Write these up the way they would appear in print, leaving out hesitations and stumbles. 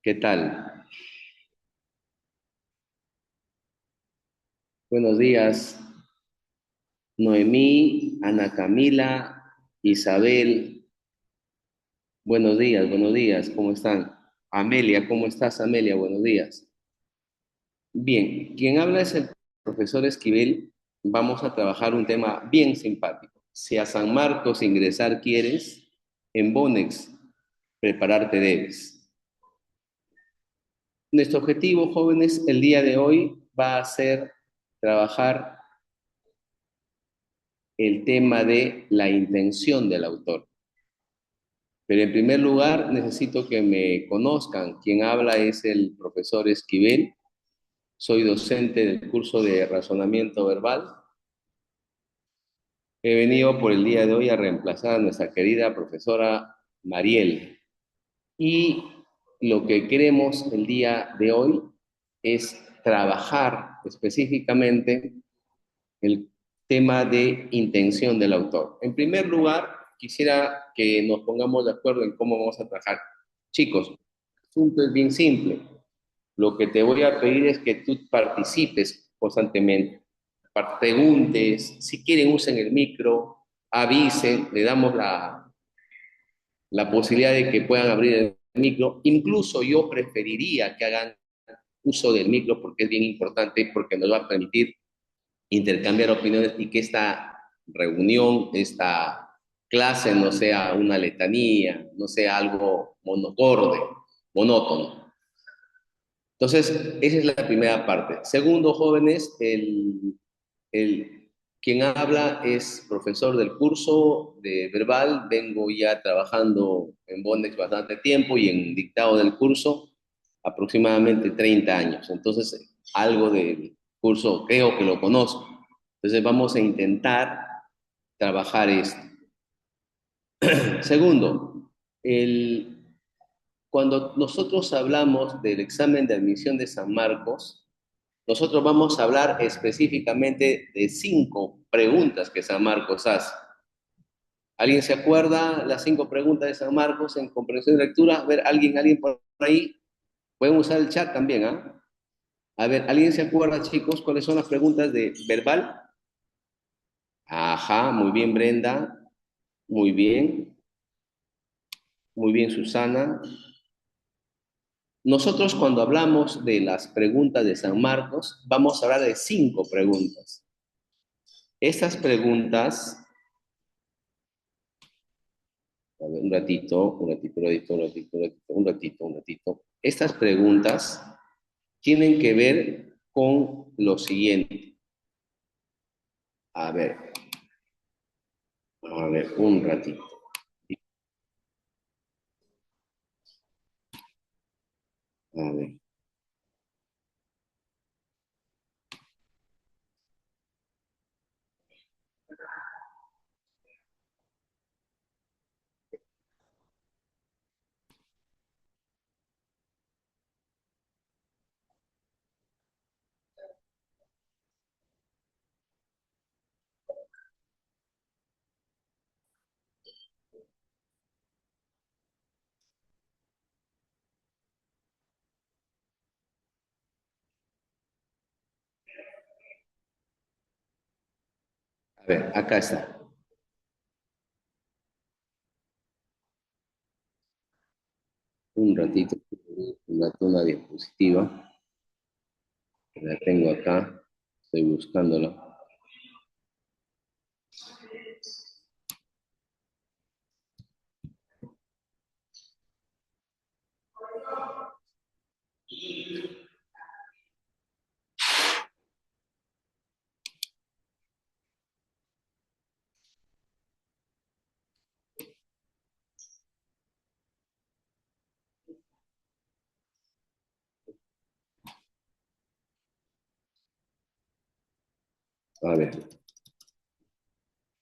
¿Qué tal? Buenos días, Noemí, Ana Camila, Isabel. Buenos días, ¿cómo están? Amelia, ¿cómo estás, Amelia? Buenos días. Bien, quien habla es el profesor Esquivel. Vamos a trabajar un tema bien simpático. Si a San Marcos ingresar quieres, en Bonex prepararte debes. Nuestro objetivo, jóvenes, el día de hoy va a ser trabajar el tema de la intención del autor. Pero en primer lugar, necesito que me conozcan. Quien habla es el profesor Esquivel. Soy docente del curso de razonamiento verbal. He venido por el día de hoy a reemplazar a nuestra querida profesora Mariel. Y lo que queremos el día de hoy es trabajar específicamente el tema de intención del autor. En primer lugar, quisiera que nos pongamos de acuerdo en cómo vamos a trabajar. Chicos, el asunto es bien simple. Lo que te voy a pedir es que tú participes constantemente, preguntes, si quieren usen el micro, avisen, le damos la posibilidad de que puedan abrir el micro. Incluso yo preferiría que hagan uso del micro porque es bien importante, porque nos va a permitir intercambiar opiniones y que esta reunión, esta clase no sea una letanía, no sea algo monocorde, monótono. Entonces, esa es la primera parte. Segundo, jóvenes, quien habla es profesor del curso de verbal. Vengo ya trabajando en Bondex bastante tiempo y en dictado del curso aproximadamente 30 años. Entonces, algo del curso creo que lo conozco. Entonces, vamos a intentar trabajar esto. Segundo, cuando nosotros hablamos del examen de admisión de San Marcos, nosotros vamos a hablar específicamente de 5 preguntas que San Marcos hace. ¿Alguien se acuerda las 5 preguntas de San Marcos en comprensión de lectura? A ver, alguien por ahí. Pueden usar el chat también, ¿ah? A ver, ¿alguien se acuerda, chicos, cuáles son las preguntas de verbal? Ajá, muy bien, Brenda. Muy bien. Muy bien, Susana. Nosotros cuando hablamos de las preguntas de San Marcos, vamos a hablar de 5 preguntas. Estas preguntas, a ver, un ratito. Estas preguntas tienen que ver con lo siguiente. A ver, un ratito. A ver, acá está. Un ratito, una diapositiva, que la tengo acá, estoy buscándola. A ver,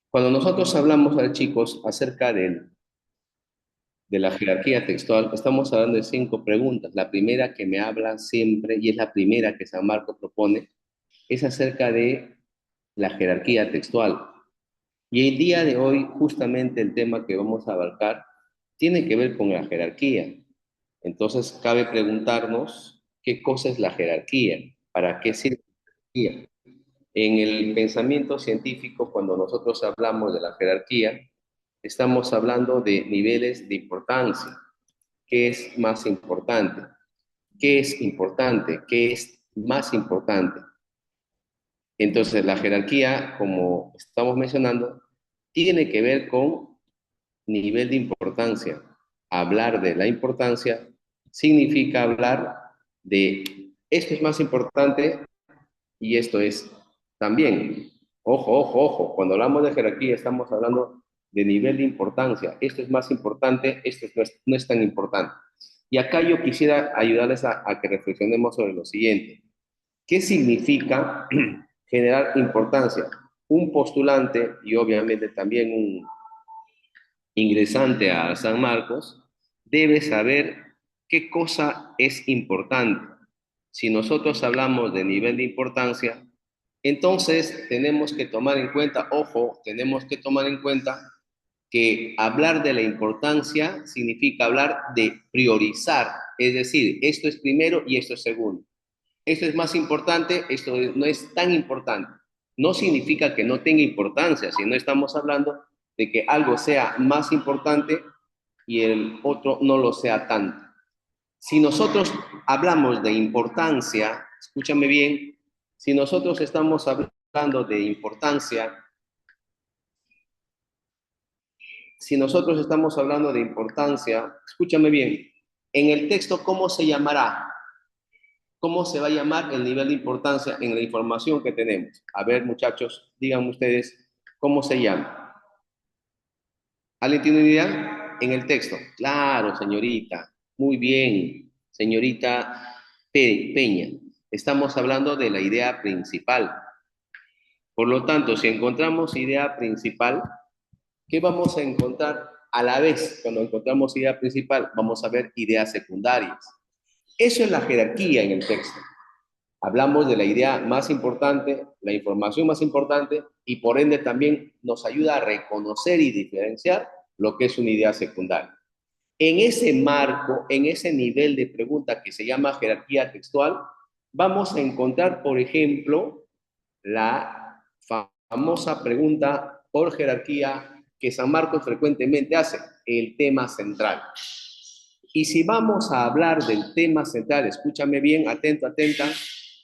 cuando nosotros hablamos, a ver, chicos, acerca de la jerarquía textual, estamos hablando de 5 preguntas. La primera que me habla siempre, y es la primera que San Marco propone, es acerca de la jerarquía textual. Y el día de hoy, justamente el tema que vamos a abarcar tiene que ver con la jerarquía. Entonces, cabe preguntarnos qué cosa es la jerarquía, para qué sirve la jerarquía. En el pensamiento científico, cuando nosotros hablamos de la jerarquía, estamos hablando de niveles de importancia. ¿Qué es más importante? ¿Qué es importante? ¿Qué es más importante? Entonces, la jerarquía, como estamos mencionando, tiene que ver con nivel de importancia. Hablar de la importancia significa hablar de esto es más importante y esto es también. Ojo, ojo, ojo. Cuando hablamos de jerarquía estamos hablando de nivel de importancia. Esto es más importante, esto no es tan importante. Y acá yo quisiera ayudarles a que reflexionemos sobre lo siguiente. ¿Qué significa generar importancia? Un postulante y obviamente también un ingresante a San Marcos debe saber qué cosa es importante. Si nosotros hablamos de nivel de importancia, entonces tenemos que tomar en cuenta, ojo, tenemos que tomar en cuenta que hablar de la importancia significa hablar de priorizar, es decir, esto es primero y esto es segundo. Esto es más importante, esto no es tan importante. No significa que no tenga importancia, sino estamos hablando de que algo sea más importante y el otro no lo sea tanto. Si nosotros hablamos de importancia, escúchame bien, si nosotros estamos hablando de importancia, si nosotros estamos hablando de importancia, escúchame bien, en el texto, ¿cómo se llamará? ¿Cómo se va a llamar el nivel de importancia en la información que tenemos? A ver, muchachos, díganme ustedes cómo se llama. ¿Alguien tiene una idea? En el texto. Claro, señorita. Muy bien, señorita Peña. Estamos hablando de la idea principal. Por lo tanto, si encontramos idea principal, ¿qué vamos a encontrar a la vez? Cuando encontramos idea principal, vamos a ver ideas secundarias. Eso es la jerarquía en el texto. Hablamos de la idea más importante, la información más importante, y por ende también nos ayuda a reconocer y diferenciar lo que es una idea secundaria. En ese marco, en ese nivel de pregunta que se llama jerarquía textual, vamos a encontrar, por ejemplo, la famosa pregunta por jerarquía que San Marcos frecuentemente hace, el tema central. Y si vamos a hablar del tema central, escúchame bien, atento, atenta,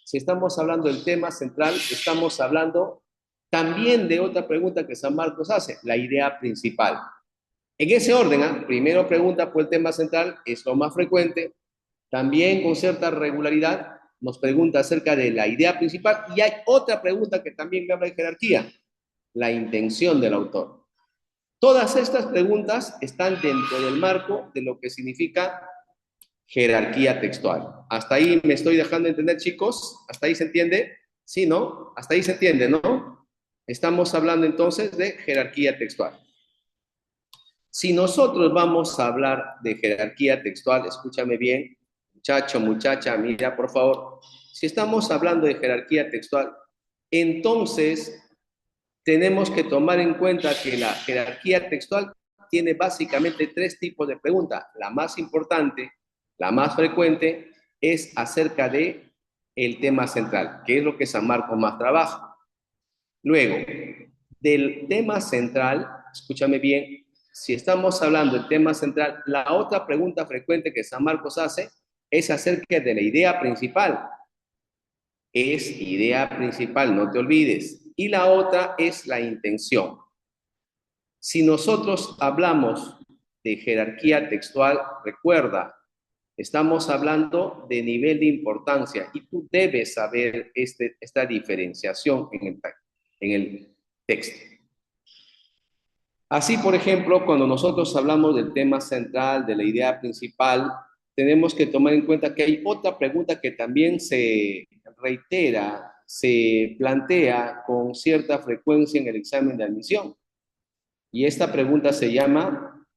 si estamos hablando del tema central, estamos hablando también de otra pregunta que San Marcos hace, la idea principal. En ese orden, primero pregunta por el tema central, es lo más frecuente, también con cierta regularidad nos pregunta acerca de la idea principal y hay otra pregunta que también me habla de jerarquía, la intención del autor. Todas estas preguntas están dentro del marco de lo que significa jerarquía textual. ¿Hasta ahí me estoy dejando entender, chicos? ¿Hasta ahí se entiende? Sí, ¿no? Hasta ahí se entiende, ¿no? Estamos hablando entonces de jerarquía textual. Si nosotros vamos a hablar de jerarquía textual, escúchame bien, muchacho, muchacha, mira, por favor. Si estamos hablando de jerarquía textual, entonces tenemos que tomar en cuenta que la jerarquía textual tiene básicamente tres tipos de preguntas. La más importante, la más frecuente, es acerca de el tema central, que es lo que San Marcos más trabaja. Luego, del tema central, escúchame bien, si estamos hablando del tema central, la otra pregunta frecuente que San Marcos hace es acerca de la idea principal. Es idea principal, no te olvides. Y la otra es la intención. Si nosotros hablamos de jerarquía textual, recuerda, estamos hablando de nivel de importancia y tú debes saber esta diferenciación en el texto. Así, por ejemplo, cuando nosotros hablamos del tema central, de la idea principal, tenemos que tomar en cuenta que hay otra pregunta que también se reitera, se plantea con cierta frecuencia en el examen de admisión. Y esta pregunta se llama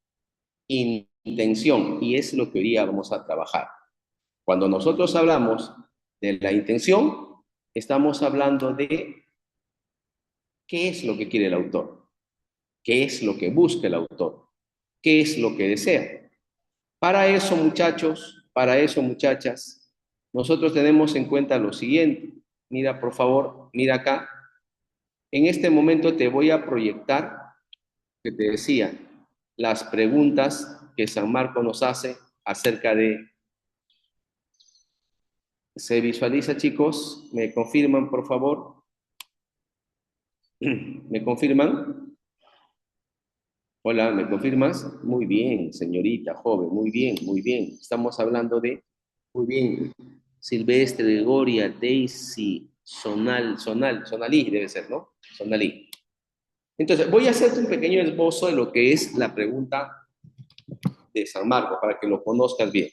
intención y es lo que hoy día vamos a trabajar. Cuando nosotros hablamos de la intención, estamos hablando de qué es lo que quiere el autor, qué es lo que busca el autor, qué es lo que desea. Para eso, muchachos, para eso, muchachas, nosotros tenemos en cuenta lo siguiente. Mira, por favor, mira acá. En este momento te voy a proyectar, que te decía, las preguntas que San Marco nos hace acerca de... ¿Se visualiza, chicos? ¿Me confirman, por favor? ¿Me confirman? Hola, ¿me confirmas? Muy bien, señorita joven, muy bien, muy bien. Estamos hablando de, muy bien, Silvestre, Gregoria, Daisy, Sonalí debe ser, ¿no? Sonalí. Entonces, voy a hacerte un pequeño esbozo de lo que es la pregunta de San Marcos para que lo conozcas bien.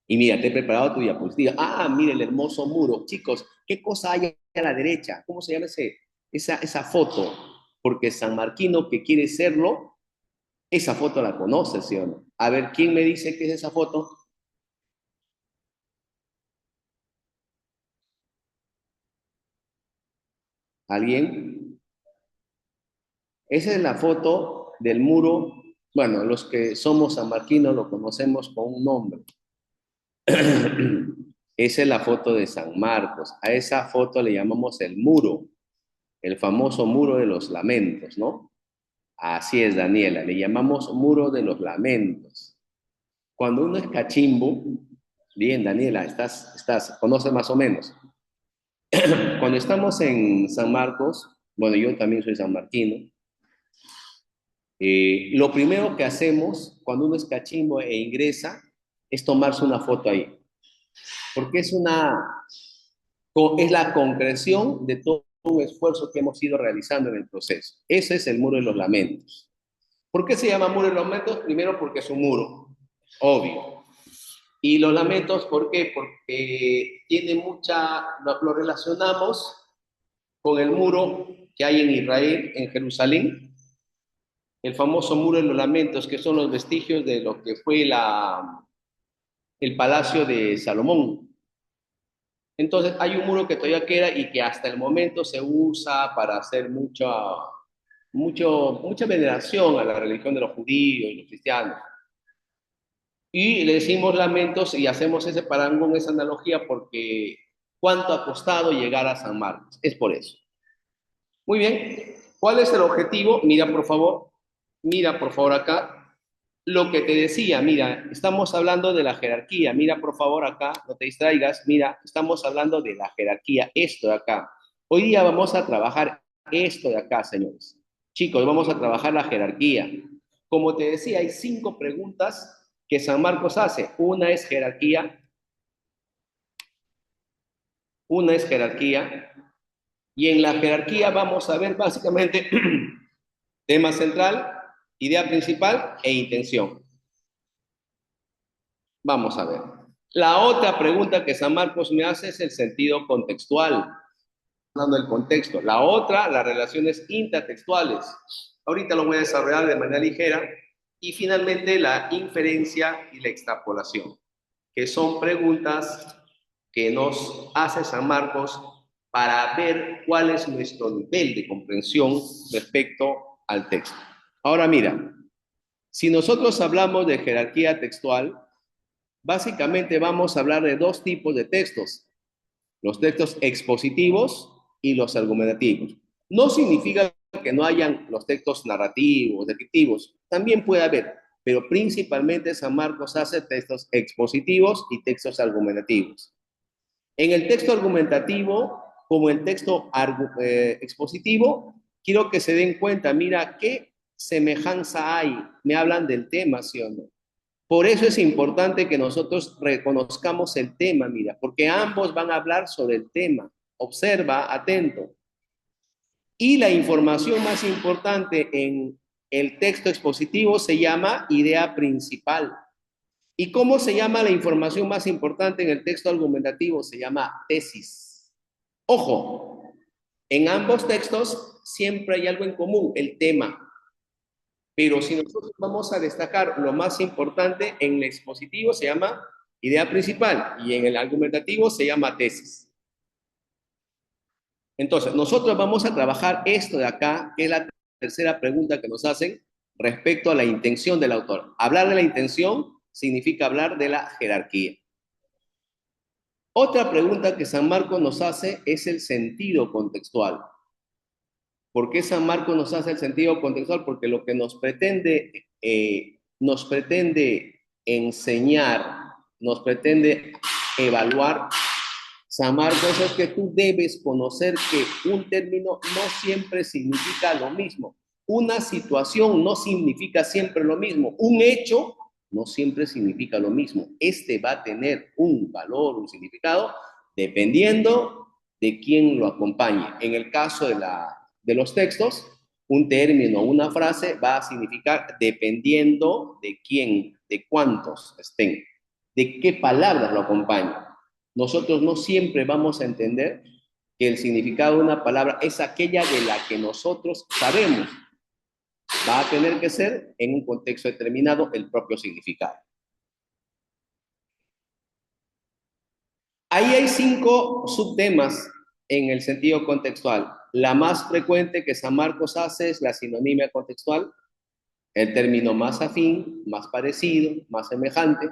Y mira, te he preparado tu diapositiva. Ah, mira el hermoso muro. Chicos, ¿qué cosa hay a la derecha? ¿Cómo se llama esa foto? Porque San Marquino, que quiere serlo, esa foto la conoce, ¿sí o no? A ver, ¿quién me dice qué es esa foto? ¿Alguien? Esa es la foto del muro. Bueno, los que somos sanmarquinos lo conocemos con un nombre. Esa es la foto de San Marcos. A esa foto le llamamos el muro, el famoso muro de los lamentos, ¿no? Así es, Daniela, le llamamos muro de los lamentos. Cuando uno es cachimbo, bien, Daniela, conoces más o menos. Cuando estamos en San Marcos, bueno, yo también soy sanmarquino, lo primero que hacemos cuando uno es cachimbo e ingresa es tomarse una foto ahí, porque es la concreción de todo un esfuerzo que hemos ido realizando en el proceso. Ese es el muro de los lamentos. ¿Por qué se llama muro de los lamentos? Primero porque es un muro, obvio. Y los lamentos, ¿por qué? Porque tiene lo relacionamos con el muro que hay en Israel, en Jerusalén, el famoso muro de los lamentos, que son los vestigios de lo que fue el palacio de Salomón. Entonces hay un muro que todavía queda y que hasta el momento se usa para hacer mucha veneración a la religión de los judíos y los cristianos. Y le decimos lamentos y hacemos ese parangón, esa analogía, porque ¿cuánto ha costado llegar a San Marcos? Es por eso. Muy bien. ¿Cuál es el objetivo? Mira por favor acá. Lo que te decía, mira, estamos hablando de la jerarquía. Mira por favor acá, no te distraigas. Mira, estamos hablando de la jerarquía, esto de acá. Hoy día vamos a trabajar esto de acá, señores. Chicos, vamos a trabajar la jerarquía. Como te decía, hay 5 preguntas que San Marcos hace. Una es jerarquía, y en la jerarquía vamos a ver básicamente tema central, idea principal e intención. Vamos a ver. La otra pregunta que San Marcos me hace es el sentido contextual, hablando del contexto. La otra, las relaciones intertextuales. Ahorita lo voy a desarrollar de manera ligera. Y finalmente, la inferencia y la extrapolación, que son preguntas que nos hace San Marcos para ver cuál es nuestro nivel de comprensión respecto al texto. Ahora mira, si nosotros hablamos de jerarquía textual, básicamente vamos a hablar de 2 tipos de textos, los textos expositivos y los argumentativos. No significa que no hayan los textos narrativos, descriptivos, también puede haber, pero principalmente San Marcos hace textos expositivos y textos argumentativos. En el texto argumentativo, como el texto expositivo, quiero que se den cuenta, mira, qué semejanza hay. Me hablan del tema, ¿sí o no? Por eso es importante que nosotros reconozcamos el tema, mira, porque ambos van a hablar sobre el tema. Observa, atento. Y la información más importante en el texto expositivo se llama idea principal. ¿Y cómo se llama la información más importante en el texto argumentativo? Se llama tesis. Ojo, en ambos textos siempre hay algo en común, el tema. Pero si nosotros vamos a destacar lo más importante, en el expositivo se llama idea principal y en el argumentativo se llama tesis. Entonces, nosotros vamos a trabajar esto de acá, que es la tercera pregunta que nos hacen respecto a la intención del autor. Hablar de la intención significa hablar de la jerarquía. Otra pregunta que San Marcos nos hace es el sentido contextual. ¿Por qué San Marcos nos hace el sentido contextual? Porque lo que nos pretende enseñar, nos pretende evaluar San Marcos es que tú debes conocer que un término no siempre significa lo mismo. Una situación no significa siempre lo mismo. Un hecho no siempre significa lo mismo. Este va a tener un valor, un significado, dependiendo de quién lo acompañe. En el caso de los textos, un término, una frase va a significar dependiendo de quién, de cuántos estén, de qué palabras lo acompañan. Nosotros no siempre vamos a entender que el significado de una palabra es aquella de la que nosotros sabemos. Va a tener que ser, en un contexto determinado, el propio significado. Ahí hay 5 subtemas en el sentido contextual. La más frecuente que San Marcos hace es la sinonimia contextual, el término más afín, más parecido, más semejante.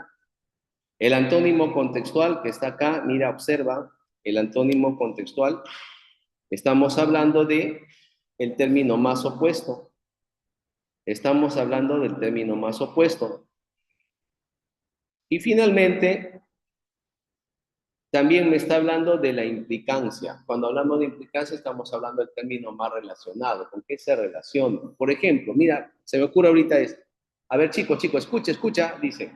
El antónimo contextual que está acá, mira, observa, el antónimo contextual, estamos hablando de el término más opuesto. Estamos hablando del término más opuesto. Y finalmente, también me está hablando de la implicancia. Cuando hablamos de implicancia, estamos hablando del término más relacionado. ¿Con qué se relaciona? Por ejemplo, mira, se me ocurre ahorita esto. A ver, chicos, escucha, dice.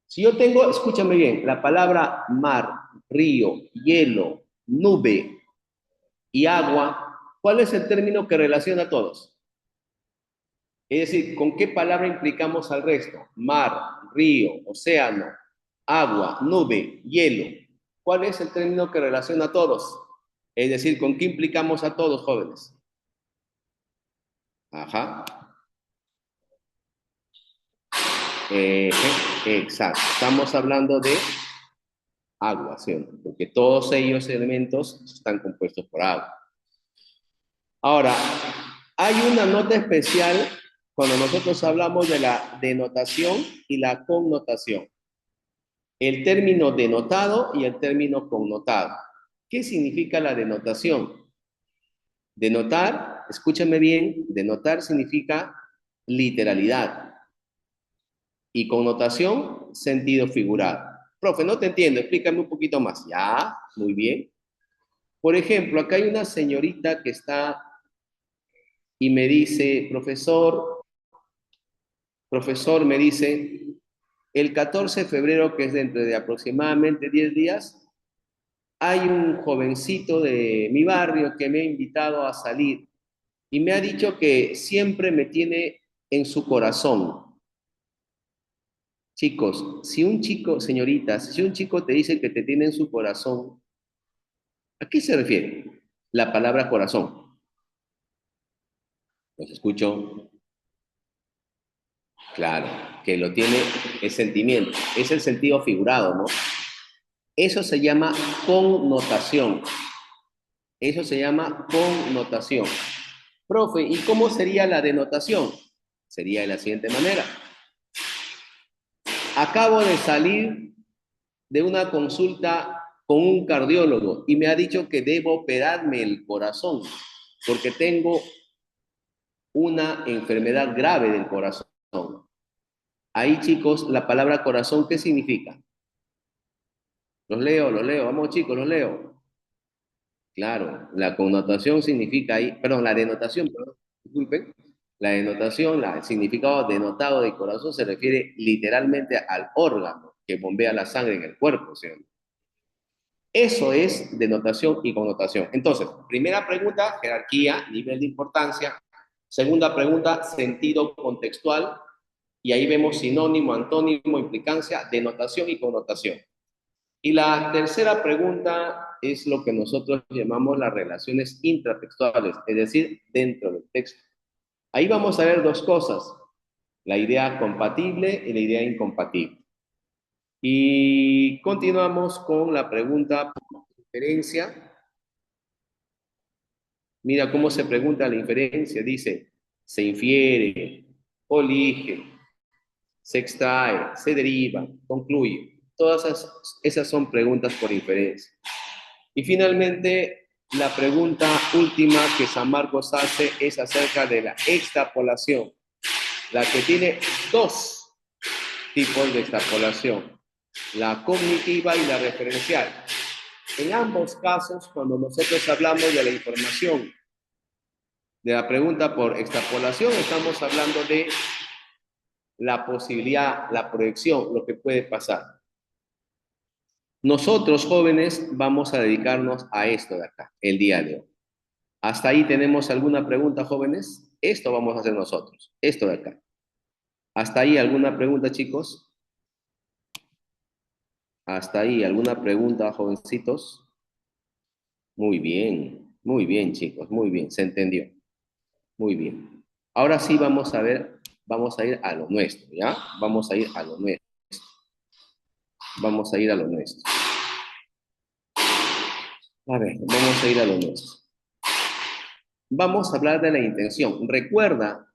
Si yo tengo, escúchame bien, la palabra mar, río, hielo, nube y agua, ¿cuál es el término que relaciona a todos? Es decir, ¿con qué palabra implicamos al resto? Mar, río, océano, agua, nube, hielo. ¿Cuál es el término que relaciona a todos? Es decir, ¿con qué implicamos a todos, jóvenes? Ajá. Exacto. Estamos hablando de agua, ¿sí? Porque todos ellos elementos están compuestos por agua. Ahora, hay una nota especial cuando nosotros hablamos de la denotación y la connotación. El término denotado y el término connotado. ¿Qué significa la denotación? Denotar, escúchame bien, denotar significa literalidad y connotación, sentido figurado. Profe, no te entiendo, explícame un poquito más. Ya, muy bien. Por ejemplo, acá hay una señorita que está y me dice, profesor, me dice, el 14 de febrero, que es dentro de aproximadamente 10 días, hay un jovencito de mi barrio que me ha invitado a salir y me ha dicho que siempre me tiene en su corazón. Chicos, si un chico, señoritas, si un chico te dice que te tiene en su corazón, ¿a qué se refiere la palabra corazón? Los escucho, claro, que lo tiene el sentimiento, es el sentido figurado, ¿no? Eso se llama connotación. Eso se llama connotación. Profe, ¿y cómo sería la denotación? Sería de la siguiente manera. Acabo de salir de una consulta con un cardiólogo y me ha dicho que debo operarme el corazón porque tengo una enfermedad grave del corazón. Ahí, chicos, la palabra corazón, ¿qué significa? Los leo, vamos chicos, los leo. Claro, la connotación significa ahí, perdón, la denotación, perdón, disculpen, la denotación, el significado denotado de corazón se refiere literalmente al órgano que bombea la sangre en el cuerpo, ¿sí? Eso es denotación y connotación. Entonces, primera pregunta, jerarquía, nivel de importancia. Segunda pregunta, sentido contextual. Y ahí vemos sinónimo, antónimo, implicancia, denotación y connotación. Y la tercera pregunta es lo que nosotros llamamos las relaciones intratextuales, es decir, dentro del texto. Ahí vamos a ver dos cosas, la idea compatible y la idea incompatible. Y continuamos con la pregunta por inferencia. Mira cómo se pregunta la inferencia, dice, se infiere, colige, se extrae, se deriva, concluye. Todas esas son preguntas por inferencia. Y finalmente, la pregunta última que San Marcos hace es acerca de la extrapolación, la que tiene dos tipos de extrapolación, la cognitiva y la referencial. En ambos casos, cuando nosotros hablamos de la información, de la pregunta por extrapolación, estamos hablando de la posibilidad, la proyección, lo que puede pasar. Nosotros, jóvenes, vamos a dedicarnos a esto de acá, el día de hoy. ¿Hasta ahí tenemos alguna pregunta, jóvenes? Esto vamos a hacer nosotros, esto de acá. ¿Hasta ahí alguna pregunta, chicos? ¿Hasta ahí alguna pregunta, jovencitos? Muy bien, chicos, muy bien, se entendió. Muy bien. Ahora sí vamos a ver, vamos a ir a lo nuestro, ¿ya? Vamos a ir a lo nuestro. Vamos a ir a lo nuestro. A ver, vamos a ir a lo nuestro. Vamos a hablar de la intención. Recuerda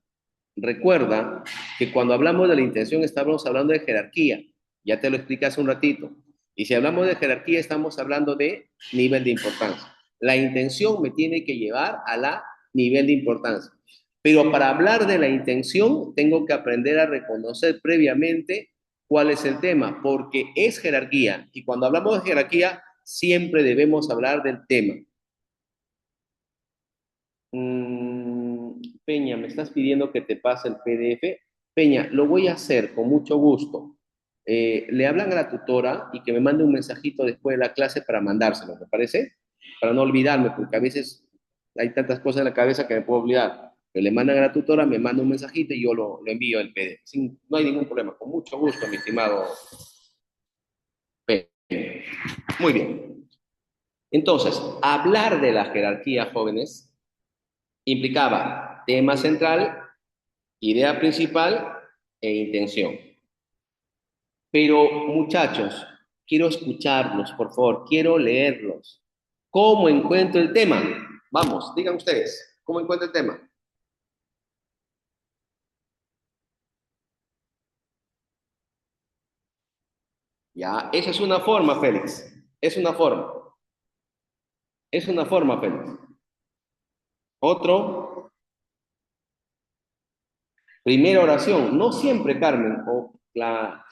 que cuando hablamos de la intención estamos hablando de jerarquía. Ya te lo expliqué hace un ratito. Y si hablamos de jerarquía estamos hablando de nivel de importancia. La intención me tiene que llevar a la nivel de importancia. Pero para hablar de la intención tengo que aprender a reconocer previamente cuál es el tema, porque es jerarquía. Y cuando hablamos de jerarquía siempre debemos hablar del tema. Peña, me estás pidiendo que te pase el PDF. Peña, lo voy a hacer con mucho gusto. Le hablan a la tutora y que me mande un mensajito después de la clase para mandárselo, ¿me parece? Para no olvidarme, porque a veces hay tantas cosas en la cabeza que me puedo olvidar. Pero le mandan a la tutora, me manda un mensajito y yo lo envío el PDF. No hay ningún problema, con mucho gusto, mi estimado Peña. Muy bien. Entonces, hablar de la jerarquía, jóvenes, implicaba tema central, idea principal e intención. Pero muchachos, quiero escucharlos, por favor, quiero leerlos. ¿Cómo encuentro el tema? Vamos, digan ustedes, ¿cómo encuentro el tema? Ya, esa es una forma, Félix. Es una forma. Es una forma, Félix. Otro, primera oración. No siempre, Carmen, o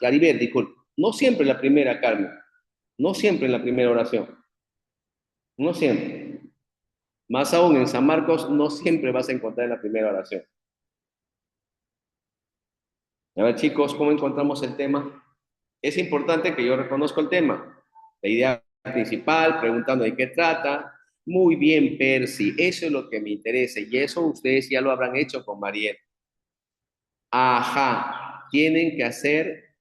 Claribel, disculpe. No siempre la primera, Carmen. No siempre en la primera oración. No siempre. Más aún en San Marcos, no siempre vas a encontrar en la primera oración. A ver, chicos, ¿cómo encontramos el tema? Es importante que yo reconozca el tema. La idea principal, preguntando de qué trata. Muy bien, Percy, eso es lo que me interesa y eso ustedes ya lo habrán hecho con Mariel. Ajá, tienen que hacer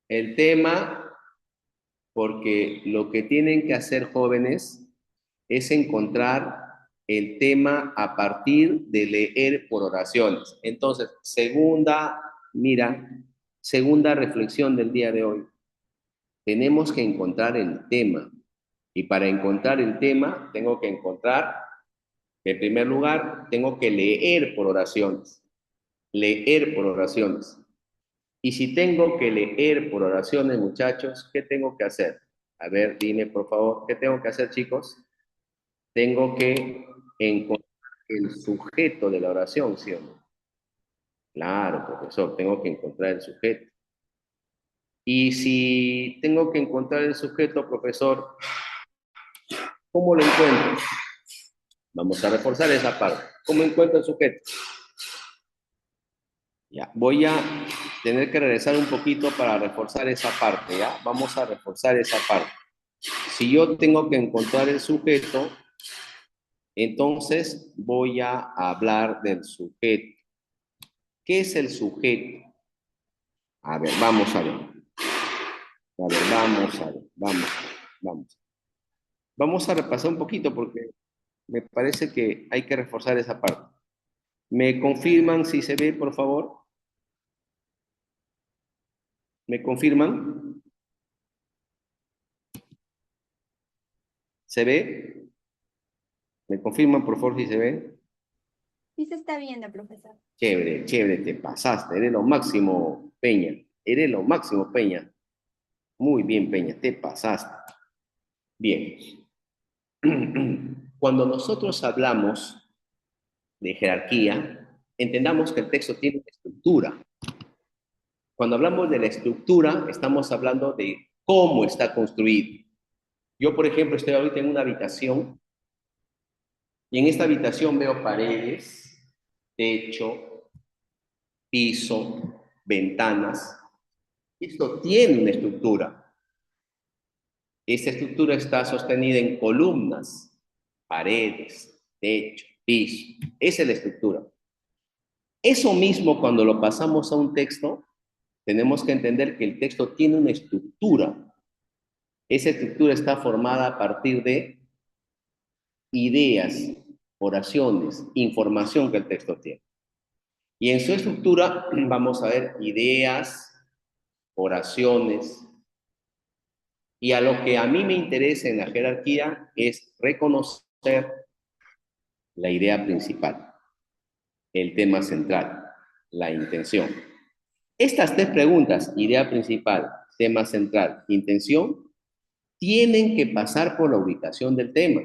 el tema porque lo que tienen que hacer jóvenes es encontrar el tema a partir de leer por oraciones. Entonces, segunda reflexión del día de hoy. Tenemos que encontrar el tema. Y para encontrar el tema, tengo que encontrar, en primer lugar, tengo que leer por oraciones. Leer por oraciones. Y si tengo que leer por oraciones, muchachos, ¿qué tengo que hacer? A ver, dime por favor, ¿qué tengo que hacer, chicos? Tengo que encontrar el sujeto de la oración, ¿sí o no? Claro, profesor, tengo que encontrar el sujeto. Y si tengo que encontrar el sujeto, profesor, ¿cómo lo encuentro? Vamos a reforzar esa parte. ¿Cómo encuentro el sujeto? Ya, voy a tener que regresar un poquito para reforzar esa parte, ¿ya? Vamos a reforzar esa parte. Si yo tengo que encontrar el sujeto, entonces voy a hablar del sujeto. ¿Qué es el sujeto? A ver, vamos a ver. A ver, vamos a ver, vamos. Vamos a repasar un poquito porque me parece que hay que reforzar esa parte. ¿Me confirman si se ve, por favor? ¿Me confirman? ¿Se ve? ¿Me confirman, por favor, si se ve? Sí se está viendo, profesor. Chévere, chévere, te pasaste, eres lo máximo. Peña. Eres lo máximo, Peña. Muy bien, Peña, te pasaste. Bien. Cuando nosotros hablamos de jerarquía, entendamos que el texto tiene una estructura. Cuando hablamos de la estructura, estamos hablando de cómo está construido. Yo, por ejemplo, estoy ahorita en una habitación y en esta habitación veo paredes, techo, piso, ventanas. Esto tiene una estructura. Esta estructura está sostenida en columnas, paredes, techo, piso. Esa es la estructura. Eso mismo, cuando lo pasamos a un texto, tenemos que entender que el texto tiene una estructura. Esa estructura está formada a partir de ideas, oraciones, información que el texto tiene. Y en su estructura vamos a ver ideas, oraciones, y a lo que a mí me interesa en la jerarquía es reconocer la idea principal, el tema central, la intención. Estas tres preguntas, idea principal, tema central, intención, tienen que pasar por la ubicación del tema.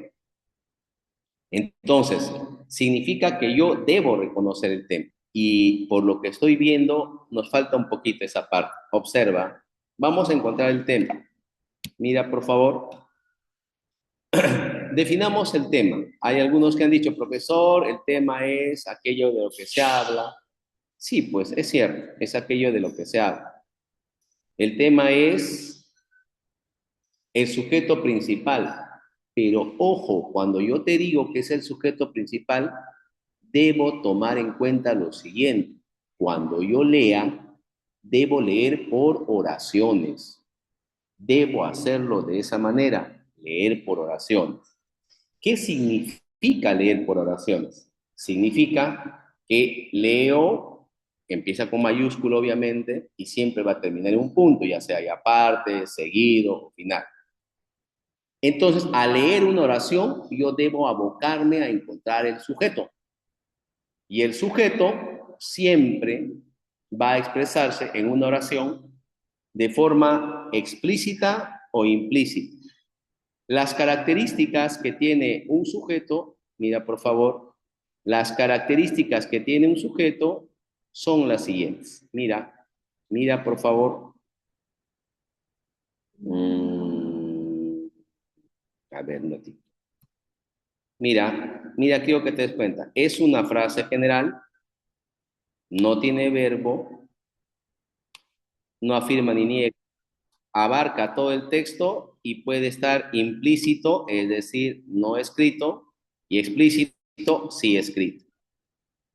Entonces, significa que yo debo reconocer el tema. Y por lo que estoy viendo, nos falta un poquito esa parte. Observa, vamos a encontrar el tema. Mira, por favor, definamos el tema. Hay algunos que han dicho, profesor, el tema es aquello de lo que se habla. Sí, pues es cierto, es aquello de lo que se habla. El tema es el sujeto principal. Pero ojo, cuando yo te digo que es el sujeto principal, debo tomar en cuenta lo siguiente. Cuando yo lea, debo leer por oraciones. Debo hacerlo de esa manera, leer por oraciones. ¿Qué significa leer por oraciones? Significa que leo, empieza con mayúsculo obviamente, y siempre va a terminar en un punto, ya sea ya aparte, seguido o final. Entonces, al leer una oración, yo debo abocarme a encontrar el sujeto. Y el sujeto siempre va a expresarse en una oración de forma explícita o implícita. Las características que tiene un sujeto, mira por favor, las características que tiene un sujeto son las siguientes. Mira, mira por favor. Mm, a ver, no te... Mira, quiero que te des cuenta. Es una frase general, no tiene verbo, no afirma ni niega, abarca todo el texto y puede estar implícito, es decir, no escrito, y explícito, sí escrito.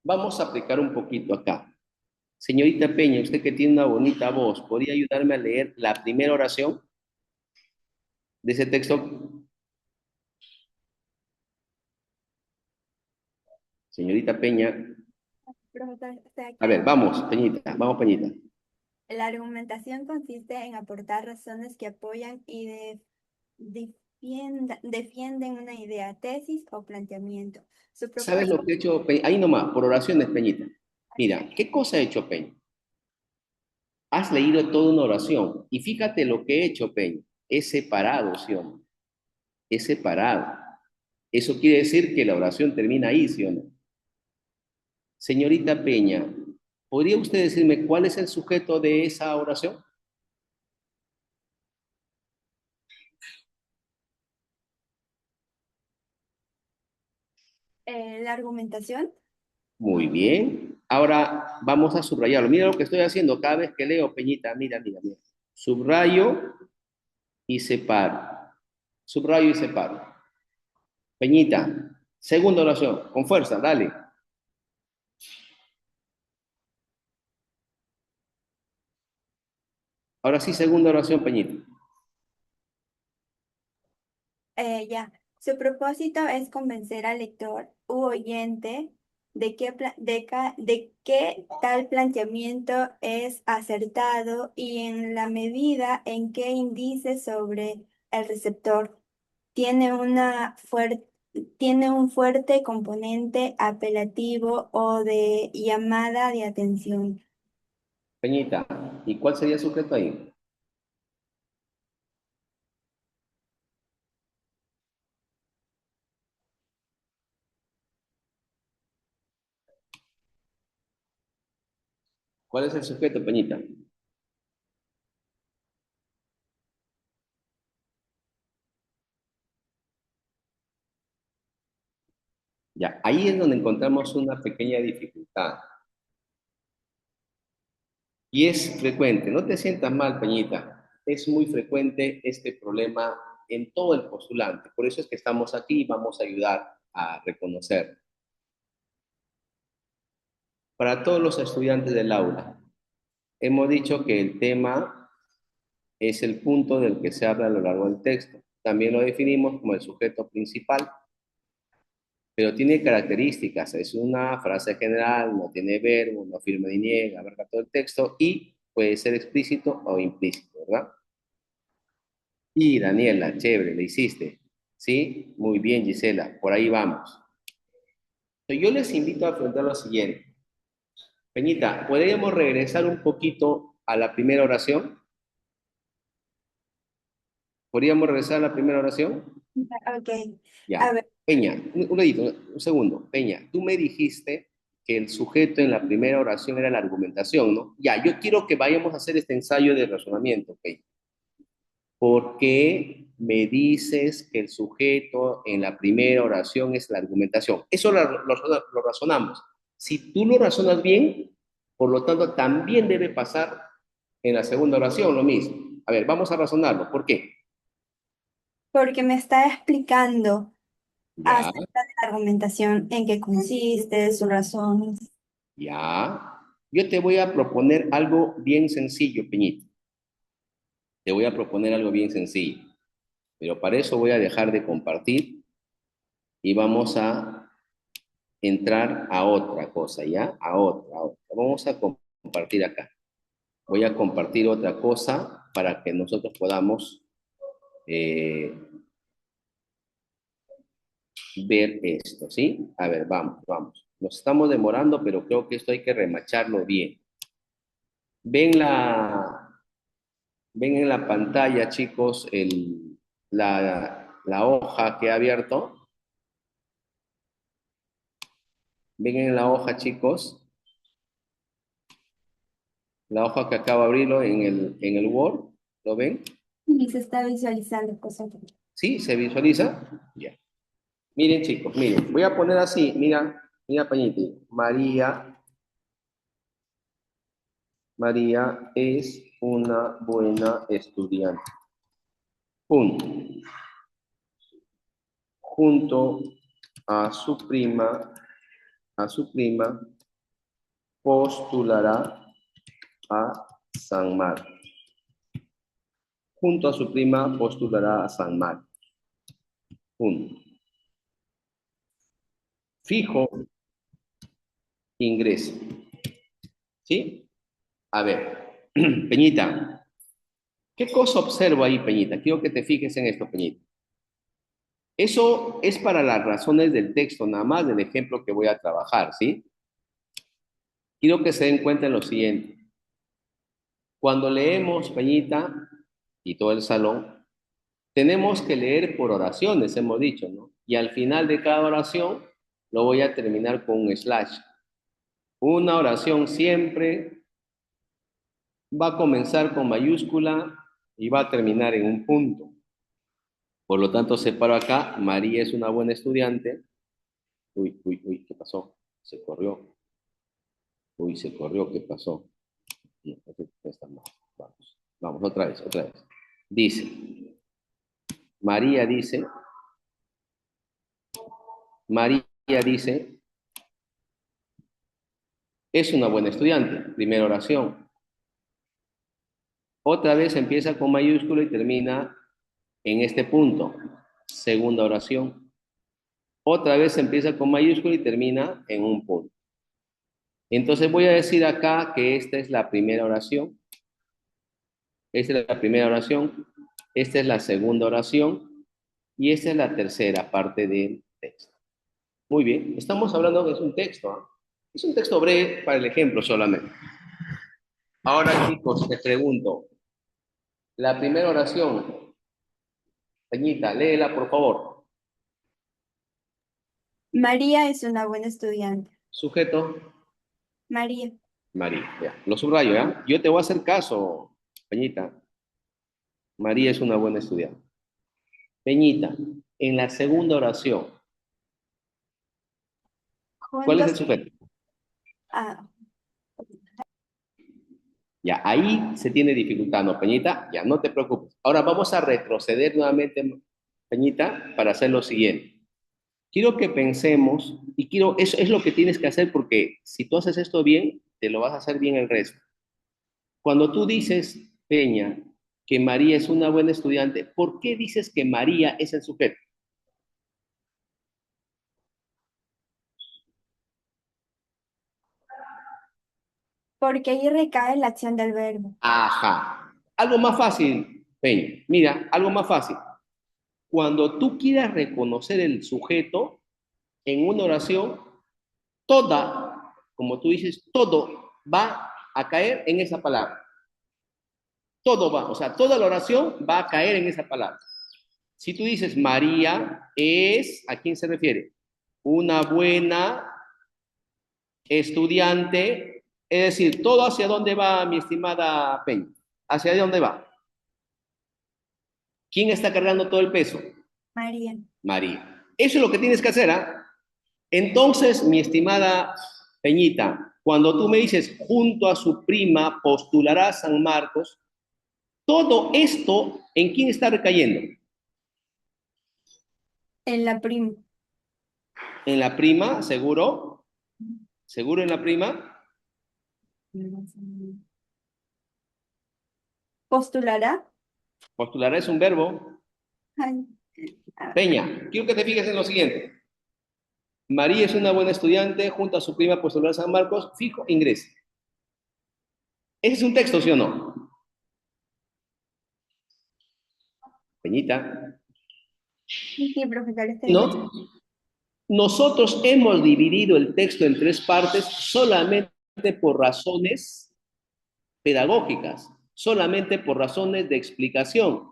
Vamos a aplicar un poquito acá. Señorita Peña, usted que tiene una bonita voz, ¿podría ayudarme a leer la primera oración de ese texto? Señorita Peña, Profesor, estoy a aquí. ver, vamos, Peñita. La argumentación consiste en aportar razones que apoyan y defienden una idea, tesis o planteamiento. Su ¿Sabes lo propósito. que ha hecho Peña? Ahí nomás, por oraciones, Peñita. Mira, ¿qué cosa ha hecho Peña? Has leído toda una oración y fíjate lo que he hecho, Peña. He separado, ¿sí o no? He separado. Eso quiere decir que la oración termina ahí, ¿sí o no? Señorita Peña, ¿podría usted decirme cuál es el sujeto de esa oración? La argumentación. Muy bien. Ahora vamos a subrayarlo. Mira lo que estoy haciendo cada vez que leo, Peñita. Mira. Subrayo y separo. Subrayo y separo. Peñita, segunda oración, con fuerza, dale. Ahora sí, segunda oración, Peñita. Ya. Su propósito es convencer al lector u oyente de que tal planteamiento es acertado y en la medida en que indice sobre el receptor tiene tiene un fuerte componente apelativo o de llamada de atención. Peñita, ¿y cuál sería el sujeto ahí? ¿Cuál es el sujeto, Peñita? Ya, ahí es donde encontramos una pequeña dificultad. Y es frecuente, no te sientas mal, Peñita, es muy frecuente este problema en todo el postulante. Por eso es que estamos aquí y vamos a ayudar a reconocer. Para todos los estudiantes del aula, hemos dicho que el tema es el punto del que se habla a lo largo del texto. También lo definimos como el sujeto principal, pero tiene características. Es una frase general, no tiene verbo, no afirma ni niega, abarca todo el texto y puede ser explícito o implícito, ¿verdad? Y Daniela, chévere, le hiciste. ¿Sí? Muy bien, Gisela, por ahí vamos. Yo les invito a afrontar lo siguiente. Peñita, ¿podríamos regresar un poquito a la primera oración? ¿Podríamos regresar a la primera oración? Ok, a Ya. ver, Peña, un ratito, un segundo. Peña, tú me dijiste que el sujeto en la primera oración era la argumentación, ¿no? Ya, yo quiero que vayamos a hacer este ensayo de razonamiento, Peña. ¿Por qué me dices que el sujeto en la primera oración es la argumentación? Eso lo razonamos. Si tú lo razonas bien, por lo tanto, también debe pasar en la segunda oración lo mismo. A ver, vamos a razonarlo. ¿Por qué? porque me está explicando Ya, acerca de la argumentación, en qué consiste, sus razones. ya. Yo te voy a proponer algo bien sencillo, Peñita. Te voy a proponer algo bien sencillo. Pero para eso voy a dejar de compartir y vamos a entrar a otra cosa, ¿ya? A otra. Vamos a compartir acá. Voy a compartir otra cosa para que nosotros podamos eh, ver esto, ¿sí? A ver, vamos, vamos. Nos estamos demorando, pero creo que esto hay que remacharlo bien. Ven ven en la pantalla, chicos, la hoja que he abierto. Ven en la hoja, chicos, la hoja que acabo de abrirlo en el Word. ¿Lo ven? Y se está visualizando cosas. ¿Sí? ¿Se visualiza? Ya. Miren, chicos, miren. Voy a poner así, mira, mira, Pañiti. María es una buena estudiante. Punto. Junto a su prima, postulará a San Marcos. Junto a su prima, postulará a San Marcos. Punto. Fijo, ingreso. ¿Sí? A ver, Peñita, ¿qué cosa observo ahí, Peñita? Quiero que te fijes en esto, Peñita. Eso es para las razones del texto, nada más del ejemplo que voy a trabajar, ¿sí? Quiero que se den cuenta en lo siguiente. Cuando leemos, Peñita, y todo el salón, tenemos que leer por oraciones, hemos dicho, ¿no? Y al final de cada oración lo voy a terminar con un slash. Una oración siempre va a comenzar con mayúscula y va a terminar en un punto. Por lo tanto, separo acá, María es una buena estudiante. Uy, uy, uy, ¿qué pasó? Se corrió. Uy, se corrió, ¿qué pasó? No, no está mal. Vamos, vamos, otra vez, otra vez. Dice, María dice, María dice, es una buena estudiante. Primera oración. Otra vez empieza con mayúscula y termina en este punto. Segunda oración. Otra vez empieza con mayúscula y termina en un punto. Entonces voy a decir acá que esta es la primera oración. Esta es la primera oración. Esta es la segunda oración. Y esta es la tercera parte del texto. Muy bien. Estamos hablando que es un texto. ¿Eh? Es un texto breve para el ejemplo solamente. Ahora, chicos, te pregunto, la primera oración, Peñita, léela, por favor. María es una buena estudiante. Sujeto, María. María, ya. Lo subrayo, ¿ya? Yo te voy a hacer caso, Peñita. María es una buena estudiante. Peñita, en la segunda oración, ¿cuál es el Juntos. sujeto? Ah, Ya, ahí se tiene dificultad, ¿no, Peñita? Ya, no te preocupes. Ahora vamos a retroceder nuevamente, Peñita, para hacer lo siguiente. Quiero que pensemos, y quiero, eso es lo que tienes que hacer porque si tú haces esto bien, te lo vas a hacer bien el resto. Cuando tú dices, Peña, que María es una buena estudiante, ¿por qué dices que María es el sujeto? porque ahí recae la acción del verbo. Ajá. Algo más fácil, Peña. Mira, algo más fácil. Cuando tú quieras reconocer el sujeto en una oración, toda, como tú dices, todo va a caer en esa palabra. Todo va, o sea, toda la oración va a caer en esa palabra. Si tú dices María es, ¿a quién se refiere? Una buena estudiante, es decir, todo hacia dónde va, mi estimada Peña. ¿Hacia dónde va? ¿Quién está cargando todo el peso? María. María. Eso es lo que tienes que hacer, ¿ah? Entonces, mi estimada Peñita, cuando tú me dices junto a su prima postulará San Marcos, todo esto, ¿en quién está recayendo? En la prima. En la prima, seguro, seguro en la prima. ¿Postulará? Postulará es un verbo. Ay, ah, Peña, quiero que te fijes en lo siguiente. María es una buena estudiante, junto a su prima postulará San Marcos, fijo, ingresa. ¿Ese es un texto, sí o no? Peñita, sí, profesor, está bien. ¿no? Nosotros hemos dividido el texto en tres partes solamente por razones pedagógicas, solamente por razones de explicación,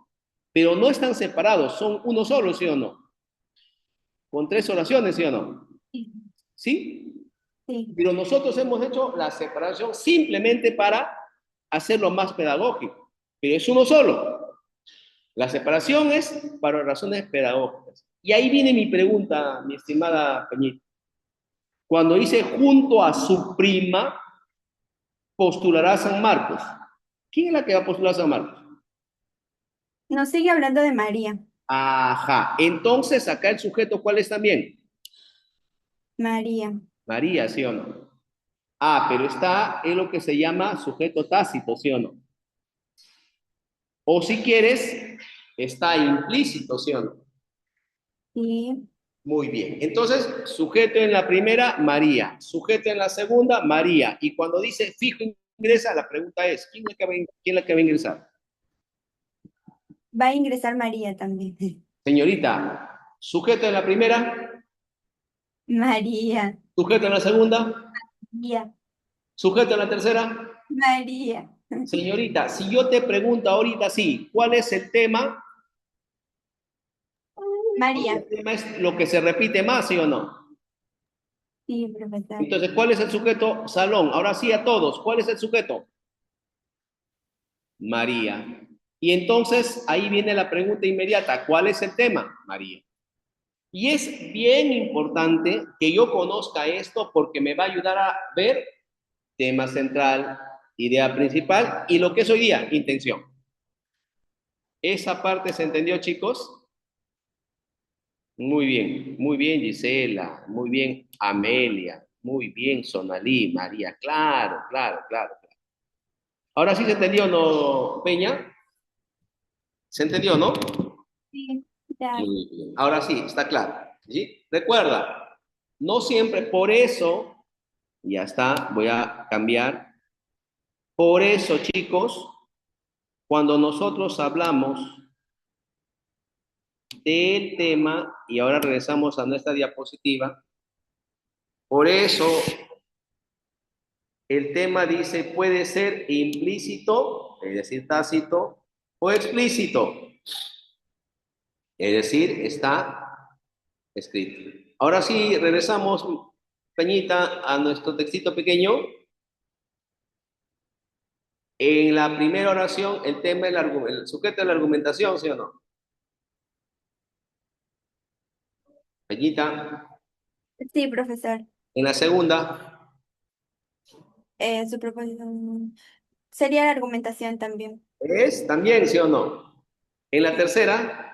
pero no están separados, son uno solo, ¿sí o no? Con tres oraciones, ¿sí o no? Sí, ¿Sí? sí. Pero nosotros hemos hecho la separación simplemente para hacerlo más pedagógico, pero es uno solo. La separación es para razones pedagógicas. Y ahí viene mi pregunta, mi estimada Peñita. Cuando dice junto a su prima, postulará a San Marcos. ¿Quién es la que va a postular a San Marcos? Nos sigue hablando de María. Ajá. Entonces, acá el sujeto, ¿cuál es también? María. María, ¿sí o no? Ah, pero está en lo que se llama sujeto tácito, ¿sí o no? O si quieres, está implícito, ¿sí o no? Sí. Muy bien. Entonces, sujeto en la primera, María. Sujeto en la segunda, María. Y cuando dice fijo ingresa, la pregunta es, ¿quién es la que va a ingresar? Va a ingresar María también. Señorita, sujeto en la primera, María. sujeto en la segunda, María. sujeto en la tercera. María. Señorita, si yo te pregunto ahorita sí, ¿cuál es el tema? María. El tema es lo que se repite más, ¿sí o no? Sí, profesor. Entonces, ¿cuál es el sujeto? Salón. Ahora sí a todos, ¿cuál es el sujeto? María. Y entonces ahí viene la pregunta inmediata, ¿cuál es el tema? María. Y es bien importante que yo conozca esto porque me va a ayudar a ver tema central, idea principal y lo que es hoy día, intención. ¿Esa parte se entendió, chicos? Muy bien, Gisela, muy bien, Amelia, muy bien, Sonalí, María, claro, claro, claro. Ahora sí se entendió, ¿no, Peña? ¿Se entendió, no? Sí, ya. Muy bien. Ahora sí, está claro. ¿Sí? Recuerda, no siempre, por eso, ya está, voy a cambiar. Por eso, chicos, cuando nosotros hablamos del tema, y ahora regresamos a nuestra diapositiva, por eso El tema dice puede ser implícito, es decir, tácito, o explícito, es decir, está escrito. Ahora sí, regresamos, Peñita, a nuestro textito pequeño. En la primera oración, el tema, el sujeto de la argumentación, ¿sí o no? Peñita. Sí, profesor. En la segunda, Su propósito sería la argumentación también. ¿es también, sí o no? En la Sí. tercera,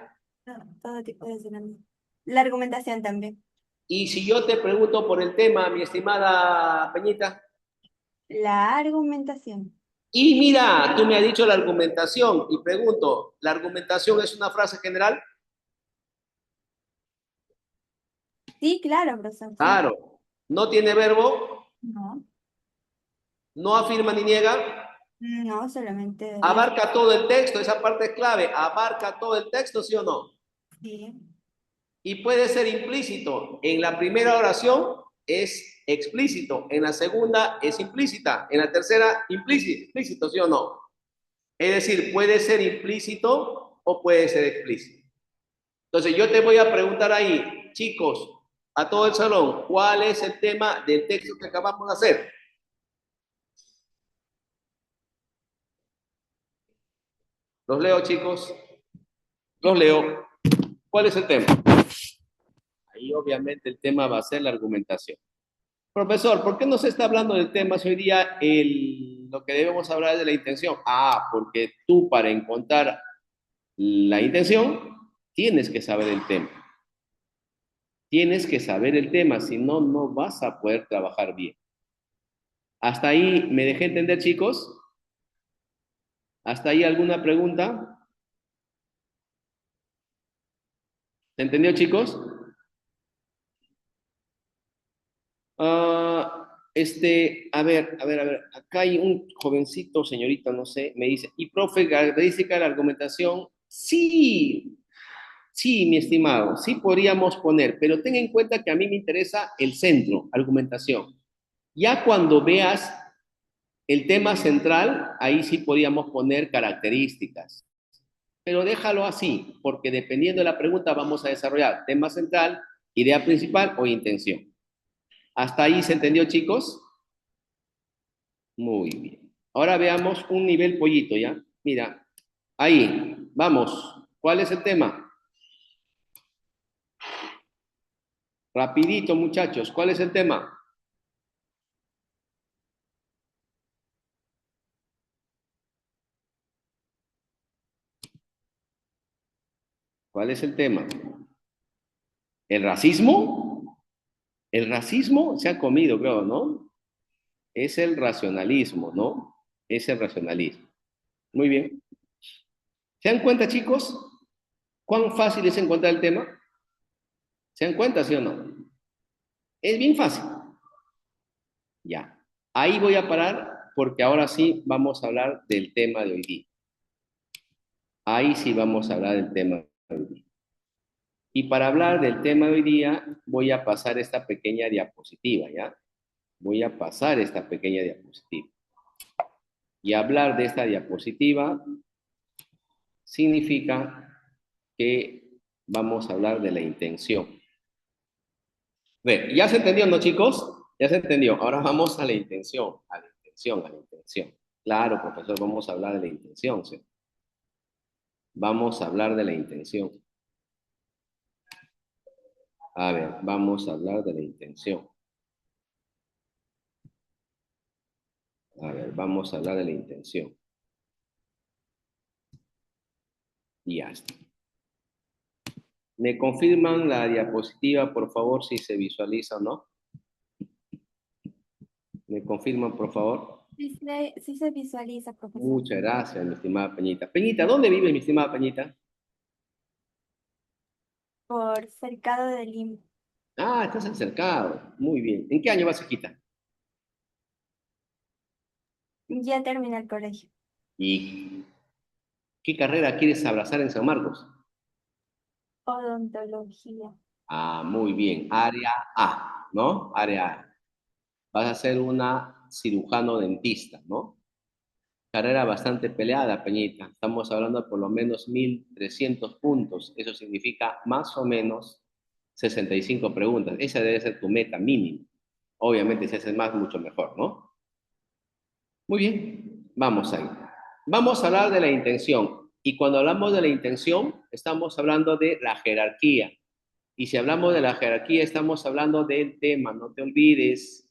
No, todo tipo de sinónimos. La argumentación también. y si yo te pregunto por el tema, mi estimada Peñita, La argumentación. y mira, tú me has dicho la argumentación, y pregunto, ¿la argumentación es una frase general? Sí, claro, profesor, sí. Claro. ¿No tiene verbo? No, ¿No afirma ni niega? no, solamente es. ¿Abarca todo el texto? Esa parte es clave. ¿Abarca todo el texto, sí o no? Sí. Y puede ser implícito. En la primera oración es explícito, en la segunda es implícita, en la tercera implícito, explícito, ¿sí o no? Es decir, puede ser implícito o puede ser explícito. Entonces yo te voy a preguntar ahí, chicos, a todo el salón, ¿cuál es el tema del texto que acabamos de hacer? Los leo, chicos, los leo. ¿Cuál es el tema? Ahí obviamente el tema va a ser la argumentación. Profesor, ¿por qué no se está hablando del tema si hoy día lo que debemos hablar es de la intención? Ah, porque tú para encontrar la intención tienes que saber el tema. Tienes que saber el tema, si no, no vas a poder trabajar bien. ¿Hasta ahí me dejé entender, chicos? ¿Hasta ahí alguna pregunta? ¿Se entendió, chicos? A ver, acá hay un jovencito, señorita, no sé, me dice, ¿y profe, característica de la argumentación? Sí, sí, mi estimado, sí podríamos poner, pero ten en cuenta que a mí me interesa el centro, argumentación. Ya cuando veas el tema central, ahí sí podríamos poner características, pero déjalo así, porque dependiendo de la pregunta vamos a desarrollar tema central, idea principal o intención. ¿Hasta ahí se entendió, chicos? Muy bien. Ahora veamos un nivel pollito, ¿ya? Mira, ahí, vamos. ¿Cuál es el tema? Rapidito, muchachos. ¿Cuál es el tema? ¿Cuál es el tema? ¿El racismo? El racismo se ha comido, creo, ¿no? Es el racionalismo, ¿no? Es el racionalismo. Muy bien. ¿Se dan cuenta, chicos? ¿Cuán fácil es encontrar el tema? ¿Se dan cuenta, sí o no? Es bien fácil. Ya. Ahí voy a parar porque ahora sí vamos a hablar del tema de hoy día. Ahí sí vamos a hablar del tema de hoy día. Y para hablar del tema de hoy día, voy a pasar esta pequeña diapositiva, ¿ya? Voy a pasar esta pequeña diapositiva. Y hablar de esta diapositiva significa que vamos a hablar de la intención. Bien, ¿ya se entendió, no, chicos? Ya se entendió. Ahora vamos a la intención, a la intención, a la intención. Claro, profesor, vamos a hablar de la intención, ¿sí? Vamos a hablar de la intención. A ver, vamos a hablar de la intención. A ver, vamos a hablar de la intención. Y ya está. ¿Me confirman la diapositiva, por favor, si se visualiza o no? ¿Me confirman, por favor? Sí se visualiza, profesor. Muchas gracias, mi estimada Peñita. Peñita, ¿dónde vive mi estimada Peñita? Por Cercado de Lima. Ah, estás acercado. Muy bien. ¿En qué año vas, hijita? Ya terminé el colegio. ¿Y qué carrera quieres abrazar en San Marcos? Odontología. Ah, muy bien. Área A, ¿no? Área A. Vas a hacer una cirujano dentista, ¿no? Carrera bastante peleada, Peñita. Estamos hablando de por lo menos 1.300 puntos. Eso significa más o menos 65 preguntas. Esa debe ser tu meta mínima. Obviamente, si haces más, mucho mejor, ¿no? Muy bien, vamos ahí. Vamos a hablar de la intención. Y cuando hablamos de la intención, estamos hablando de la jerarquía. Y si hablamos de la jerarquía, estamos hablando del tema. No te olvides,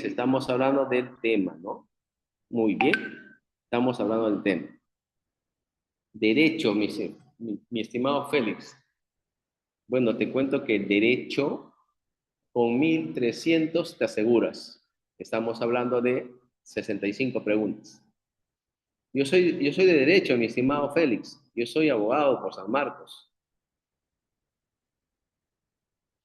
estamos hablando del tema, ¿no? Muy bien, estamos hablando del tema. Derecho, mi estimado Félix. Bueno, te cuento que el derecho con 1.300 te aseguras. Estamos hablando de 65 preguntas. Yo soy de derecho, mi estimado Félix. Yo soy abogado por San Marcos.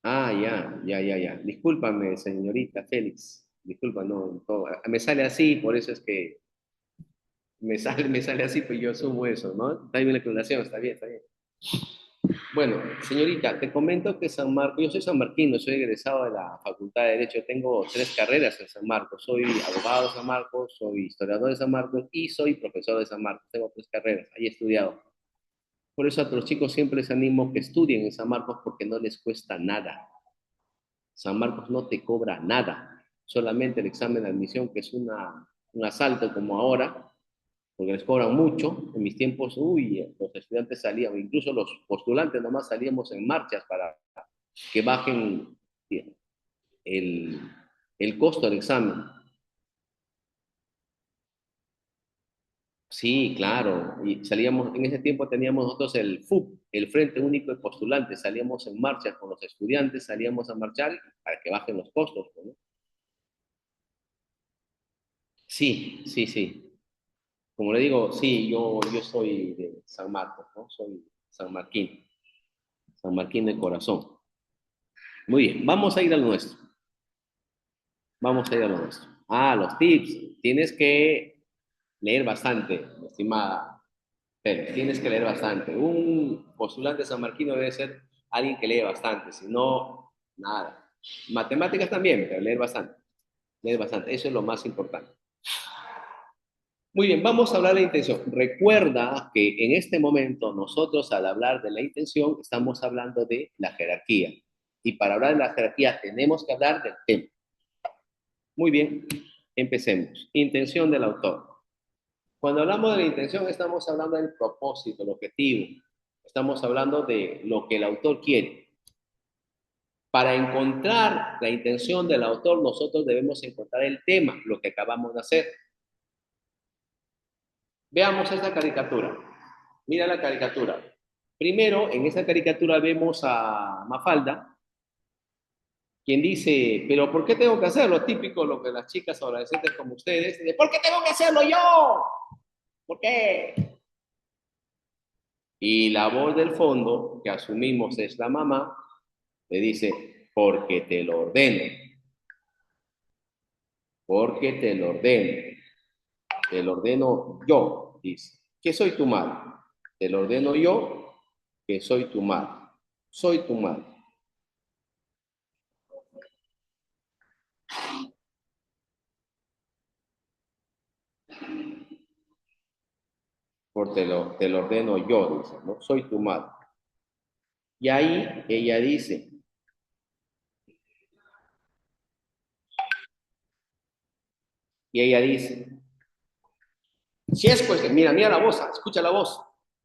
Ah, ya. Discúlpame, señorita Félix. Disculpa, no, no, me sale así, por eso es que me sale así, pues yo asumo eso, ¿no? Está bien la aclaración, está bien, está bien. Bueno, señorita, te comento que San Marcos, yo soy sanmarquino, soy egresado de la Facultad de Derecho, tengo 3 carreras en San Marcos, soy abogado de San Marcos, soy historiador de San Marcos y soy profesor de San Marcos, tengo 3 carreras, ahí he estudiado. Por eso a los chicos siempre les animo que estudien en San Marcos porque no les cuesta nada. San Marcos no te cobra nada, solamente el examen de admisión, que es un asalto como ahora, porque les cobran mucho. En mis tiempos, los estudiantes salían, incluso los postulantes nomás salíamos en marchas para que bajen el, el costo del examen. Sí, claro, y salíamos, en ese tiempo teníamos nosotros el FUP, el Frente Único de Postulantes, salíamos en marcha con los estudiantes, salíamos a marchar para que bajen los costos, ¿no? Sí. Como le digo, sí, yo soy de San Marcos, ¿no? Soy San Martín de corazón. Muy bien, vamos a ir a lo nuestro. Vamos a ir a lo nuestro. Ah, los tips. Tienes que leer bastante, mi estimada Pérez. Tienes que leer bastante. Un postulante sanmarquino debe ser alguien que lee bastante, si no, nada. Matemáticas también, pero leer bastante. Leer bastante, eso es lo más importante. Muy bien, vamos a hablar de la intención. Recuerda que en este momento nosotros al hablar de la intención estamos hablando de la jerarquía. Y para hablar de la jerarquía tenemos que hablar del tema. Muy bien, empecemos. Intención del autor. Cuando hablamos de la intención estamos hablando del propósito, el objetivo. Estamos hablando de lo que el autor quiere. Para encontrar la intención del autor nosotros debemos encontrar el tema, lo que acabamos de hacer. Veamos esta caricatura. Mira la caricatura. Primero, en esa caricatura vemos a Mafalda, quien dice, pero ¿por qué tengo que hacerlo? Típico lo que las chicas adolescentes como ustedes, de, ¿por qué tengo que hacerlo yo? ¿Por qué? Y la voz del fondo, que asumimos es la mamá, le dice, porque te lo ordeno, porque te lo ordeno yo, dice, que soy tu madre, te lo ordeno yo, que soy tu madre, soy tu madre. Por te lo ordeno yo, dice, ¿no? Soy tu madre. Y ahí ella dice, y ella dice, si es cuestión, mira la voz, escucha la voz.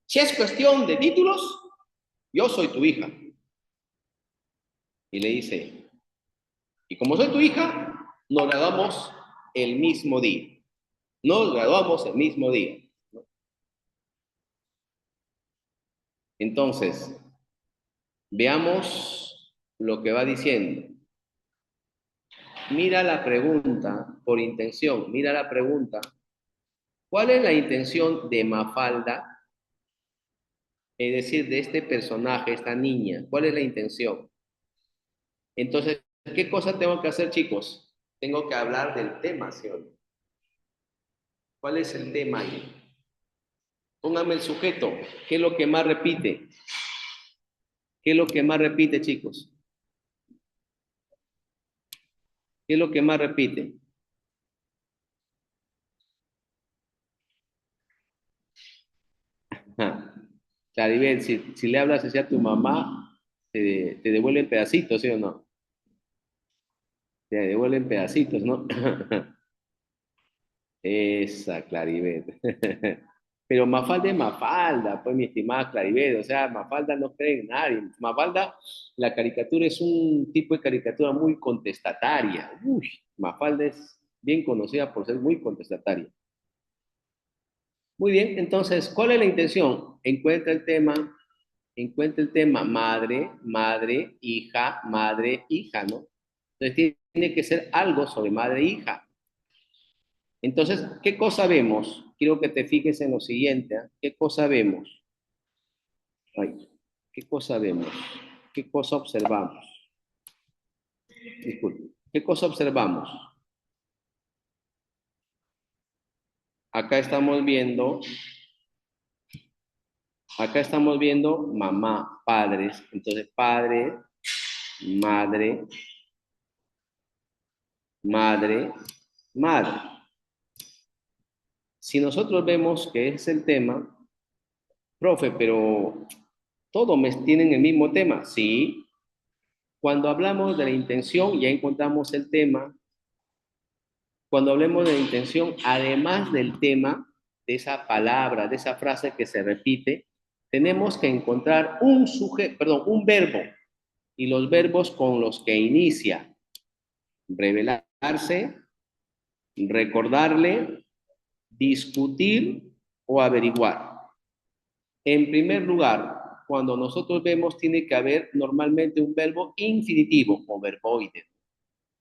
Si es cuestión de títulos, yo soy tu hija. Y le dice, y como soy tu hija, nos graduamos el mismo día. Nos graduamos el mismo día. Entonces, veamos lo que va diciendo. Mira la pregunta por intención, mira la pregunta. ¿Cuál es la intención de Mafalda? Es decir, de este personaje, esta niña. ¿Cuál es la intención? Entonces, ¿qué cosa tengo que hacer, chicos? Tengo que hablar del tema, ¿sí o no? ¿Cuál es el tema ahí? Póngame el sujeto. ¿Qué es lo que más repite? ¿Qué es lo que más repite, chicos? ¿Qué es lo que más repite? Ah, Claribel, si le hablas así a tu mamá, te devuelven pedacitos, ¿sí o no? Te devuelven pedacitos, ¿no? Esa, Claribel. Pero Mafalda es Mafalda, pues mi estimada Claribel, o sea, Mafalda no cree en nadie. Mafalda, la caricatura es un tipo de caricatura muy contestataria. Uy, Mafalda es bien conocida por ser muy contestataria. Muy bien, entonces, ¿cuál es la intención? Encuentra el tema madre, hija, ¿no? Entonces tiene que ser algo sobre madre e hija. Entonces, ¿qué cosa vemos? Quiero que te fijes en lo siguiente, ¿eh? ¿Qué cosa vemos? Ay, ¿qué cosa vemos? ¿Qué cosa observamos? Disculpe, ¿qué cosa observamos? Acá estamos viendo, acá estamos viendo mamá, padres. Entonces, padre, madre, madre, madre. Si nosotros vemos que es el tema, profe, pero todos tienen el mismo tema. Sí, cuando hablamos de la intención, ya encontramos el tema. Cuando hablemos de la intención, además del tema, de esa palabra, de esa frase que se repite, tenemos que encontrar un verbo y los verbos con los que inicia. Revelarse, recordarle, discutir o averiguar. En primer lugar, cuando nosotros vemos, tiene que haber normalmente un verbo infinitivo o verboide.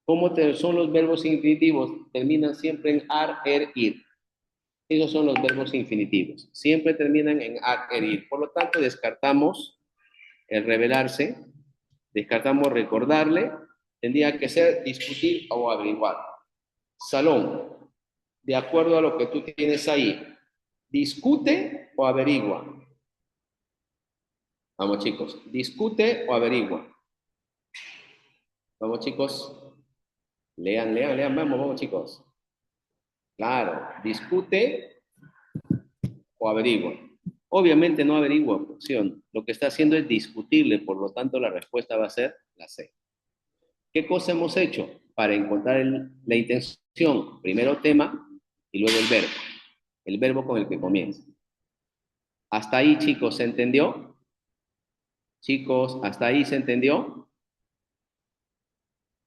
¿Cómo son los verbos infinitivos? Terminan siempre en ar, er, ir. Esos son los verbos infinitivos. Siempre terminan en ar, er, ir. Por lo tanto, descartamos el revelarse, descartamos recordarle, tendría que ser discutir o averiguar. Salón, de acuerdo a lo que tú tienes ahí, discute o averigua. Vamos chicos, discute o averigua. Vamos chicos, lean, vamos chicos. Claro, discute o averigua. Obviamente no averigua, opción. Lo que está haciendo es discutible, por lo tanto la respuesta va a ser la C. ¿Qué cosa hemos hecho para encontrar la intención? Primero tema y luego el verbo con el que comienza. Hasta ahí, chicos, ¿se entendió? Chicos, ¿hasta ahí se entendió?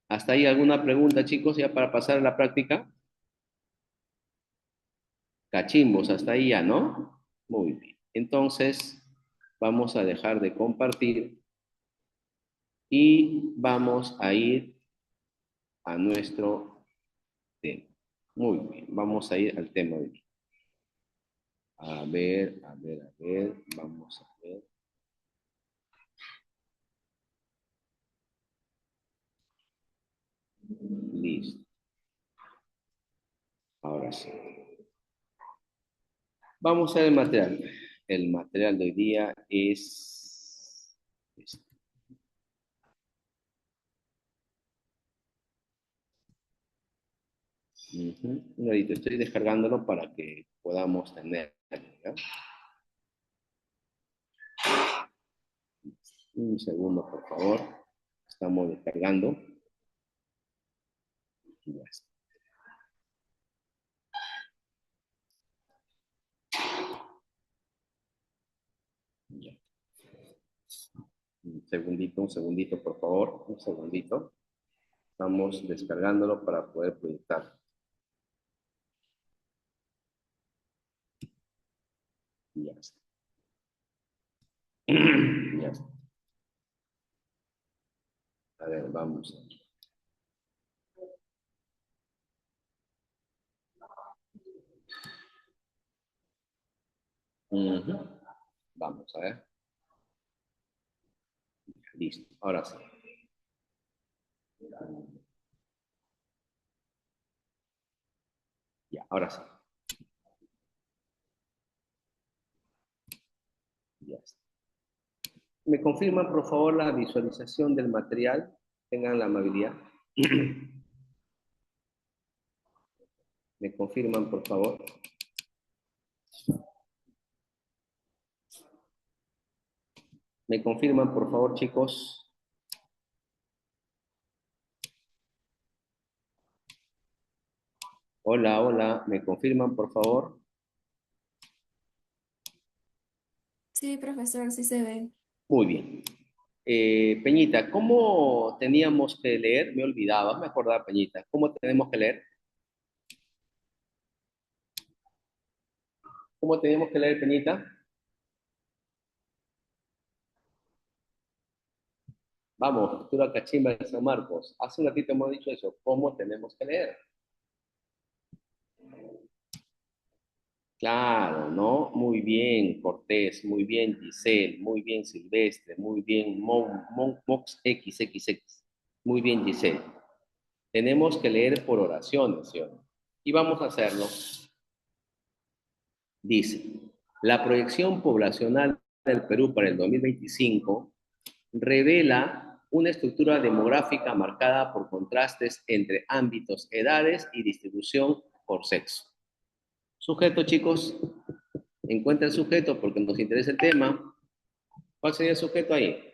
¿Hasta ahí alguna pregunta, chicos, ya para pasar a la práctica? Cachimbos, hasta ahí ya, ¿no? Muy bien. Entonces, vamos a dejar de compartir y vamos a ir a nuestro tema. Muy bien, vamos a ir al tema de hoy. Vamos a ver. Listo, ahora sí. Vamos a ver el material. El material de hoy día es este. Un ratito, estoy descargándolo para que podamos tener. ¿Ya? Un segundo, por favor. Estamos descargando. Ya está. Ya. Un segundito, por favor. Un segundito. Estamos descargándolo para poder proyectar. Ya está. Ya está. A ver, vamos. Vamos a ver. Listo. Ahora sí. Ya, ahora sí. Ya está. ¿Me confirman, por favor, la visualización del material? Tengan la amabilidad. ¿Me confirman, por favor? ¿Me confirman, por favor, chicos? Hola, hola, ¿me confirman, por favor? Sí, profesor, sí se ve. Muy bien. Peñita, ¿cómo teníamos que leer? Me olvidaba, me acordaba, Peñita. ¿Cómo tenemos que leer? ¿Cómo tenemos que leer, Peñita? Vamos, lectura cachimba de San Marcos. Hace un ratito hemos dicho eso. ¿Cómo tenemos que leer? Claro, ¿no? Muy bien, Cortés, muy bien, Giselle, muy bien, Silvestre, muy bien, Mox XXX. Muy bien, Giselle. Tenemos que leer por oraciones, ¿sí o no? Y vamos a hacerlo. Dice, la proyección poblacional del Perú para el 2025 revela una estructura demográfica marcada por contrastes entre ámbitos, edades y distribución por sexo. Sujeto, chicos, encuentra el sujeto porque nos interesa el tema. ¿Cuál sería el sujeto ahí?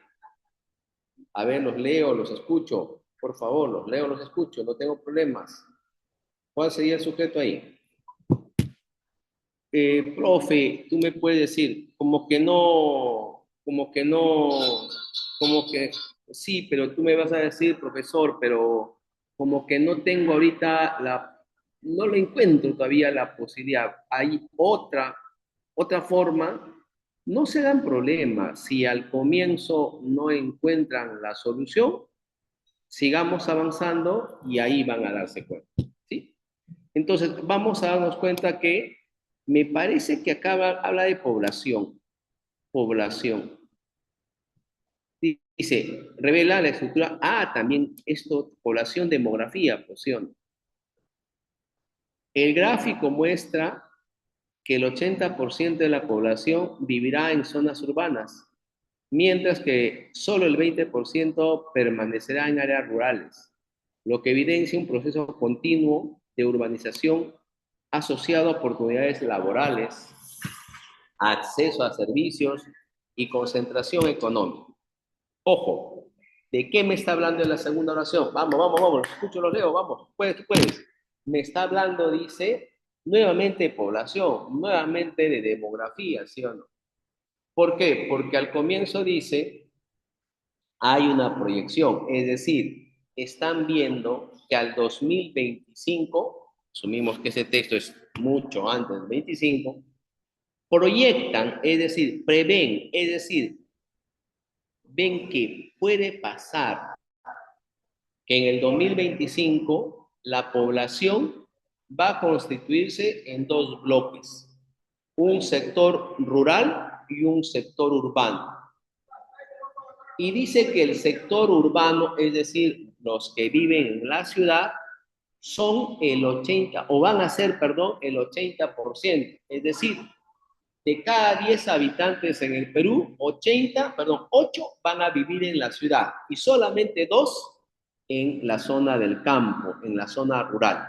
A ver, los leo, los escucho. Por favor, los leo, los escucho. No tengo problemas. ¿Cuál sería el sujeto ahí? Profe, tú me puedes decir, como que sí, pero tú me vas a decir, profesor, pero como que no tengo ahorita no lo encuentro todavía la posibilidad. Hay otra forma, no se dan problemas. Si al comienzo no encuentran la solución, sigamos avanzando y ahí van a darse cuenta, ¿sí? Entonces, vamos a darnos cuenta que me parece que acá habla de población. Población. Dice, revela la estructura. Ah, también esto, población, demografía, porción. El gráfico muestra que el 80% de la población vivirá en zonas urbanas, mientras que solo el 20% permanecerá en áreas rurales, lo que evidencia un proceso continuo de urbanización asociado a oportunidades laborales, acceso a servicios y concentración económica. Ojo, ¿de qué me está hablando en la segunda oración? Vamos, vamos, vamos, los escucho, los leo, vamos, puedes, tú puedes. Me está hablando, dice, nuevamente de población, nuevamente de demografía, ¿sí o no? ¿Por qué? Porque al comienzo dice, hay una proyección, es decir, están viendo que al 2025, asumimos que ese texto es mucho antes del 25, proyectan, es decir, prevén, es decir, ven que puede pasar que en el 2025 la población va a constituirse en dos bloques, un sector rural y un sector urbano. Y dice que el sector urbano, es decir, los que viven en la ciudad, son el 80, o van a ser, perdón, el 80%. Es decir, de cada 10 habitantes en el Perú, 8 van a vivir en la ciudad y solamente 2 en la zona del campo, en la zona rural.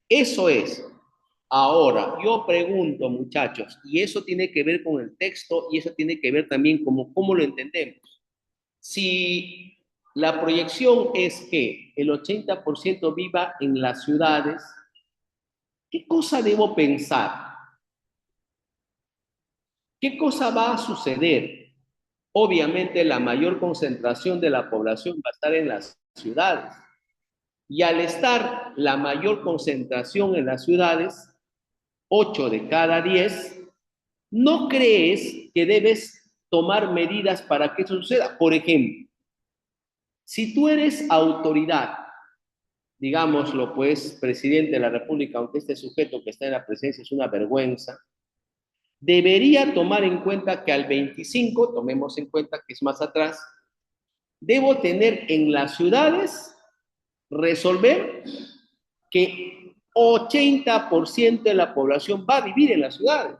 Eso es. Ahora, yo pregunto, muchachos, y eso tiene que ver con el texto y eso tiene que ver también con cómo lo entendemos. Si la proyección es que el 80% viva en las ciudades, ¿qué cosa debo pensar? ¿Qué cosa va a suceder? Obviamente la mayor concentración de la población va a estar en las ciudades. Y al estar la mayor concentración en las ciudades, 8 de cada 10, ¿no crees que debes tomar medidas para que eso suceda? Por ejemplo, si tú eres autoridad, digámoslo pues, presidente de la República, aunque este sujeto que está en la presidencia es una vergüenza, debería tomar en cuenta que al 25, tomemos en cuenta que es más atrás, debo tener en las ciudades, resolver que 80% de la población va a vivir en las ciudades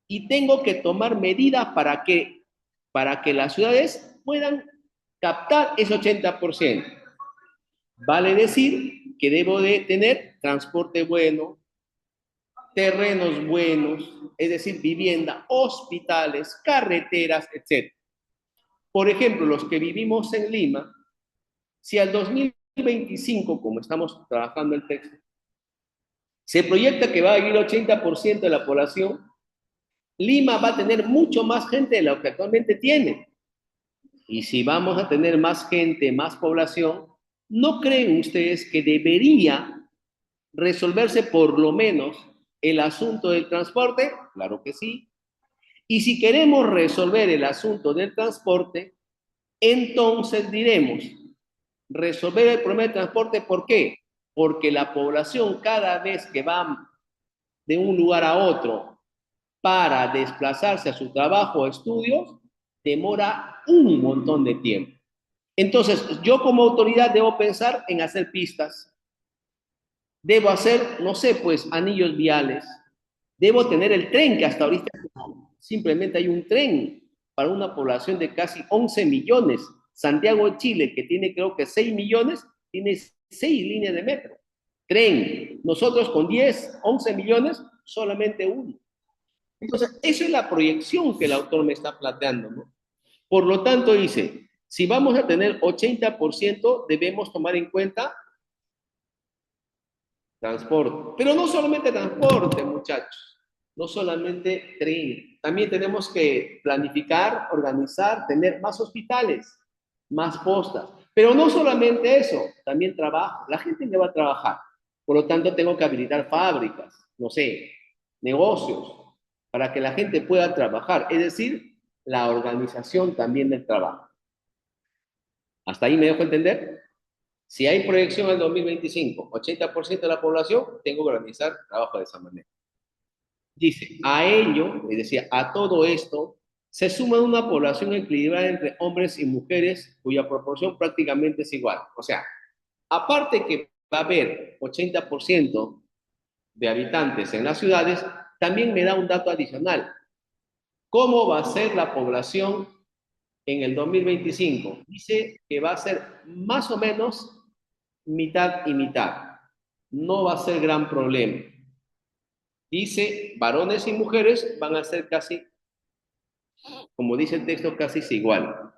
y tengo que tomar medidas para que las ciudades puedan captar ese 80%. Vale decir que debo de tener transporte bueno, terrenos buenos, es decir, vivienda, hospitales, carreteras, etc. Por ejemplo, los que vivimos en Lima, si al 2025, como estamos trabajando el texto, se proyecta que va a vivir 80% de la población, Lima va a tener mucho más gente de lo que actualmente tiene. Y si vamos a tener más gente, más población, ¿no creen ustedes que debería resolverse por lo menos el asunto del transporte? Claro que sí. Y si queremos resolver el asunto del transporte, entonces diremos, resolver el problema del transporte, ¿por qué? Porque la población cada vez que va de un lugar a otro para desplazarse a su trabajo o estudios, demora un montón de tiempo. Entonces, yo como autoridad debo pensar en hacer pistas, debo hacer, no sé, pues anillos viales, debo tener el tren, que hasta ahorita simplemente hay un tren para una población de casi 11 millones. Santiago de Chile, que tiene creo que 6 millones, tiene 6 líneas de metro. Tren. Nosotros con 10, 11 millones, solamente uno. Entonces, esa es la proyección que el autor me está planteando, ¿no? Por lo tanto, dice, si vamos a tener 80%, debemos tomar en cuenta transporte. Pero no solamente transporte, muchachos. No solamente tren. También tenemos que planificar, organizar, tener más hospitales, más postas. Pero no solamente eso, también trabajo. La gente le va a trabajar. Por lo tanto, tengo que habilitar fábricas, no sé, negocios, para que la gente pueda trabajar. Es decir, la organización también del trabajo. ¿Hasta ahí me dejo entender? Si hay proyección al 2025, 80% de la población, tengo que organizar trabajo de esa manera. Dice, a ello, es decir, a todo esto, se suma una población equilibrada entre hombres y mujeres, cuya proporción prácticamente es igual. O sea, aparte que va a haber 80% de habitantes en las ciudades, también me da un dato adicional. ¿Cómo va a ser la población en el 2025? Dice que va a ser más o menos mitad y mitad. No va a ser gran problema. Dice, varones y mujeres van a ser casi, como dice el texto, casi igual.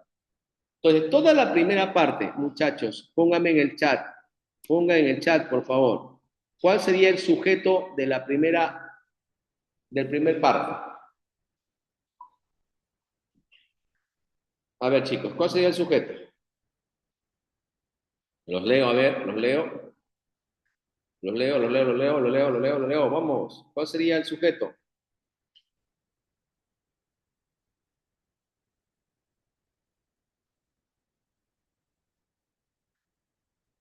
Entonces, toda la primera parte, muchachos, pónganme en el chat, pongan en el chat, por favor, ¿cuál sería el sujeto de la primera, del primer párrafo? A ver, chicos, ¿cuál sería el sujeto? Los leo, a ver, los leo. Los leo, los leo, los leo, los leo, los leo, los leo. Vamos, ¿cuál sería el sujeto?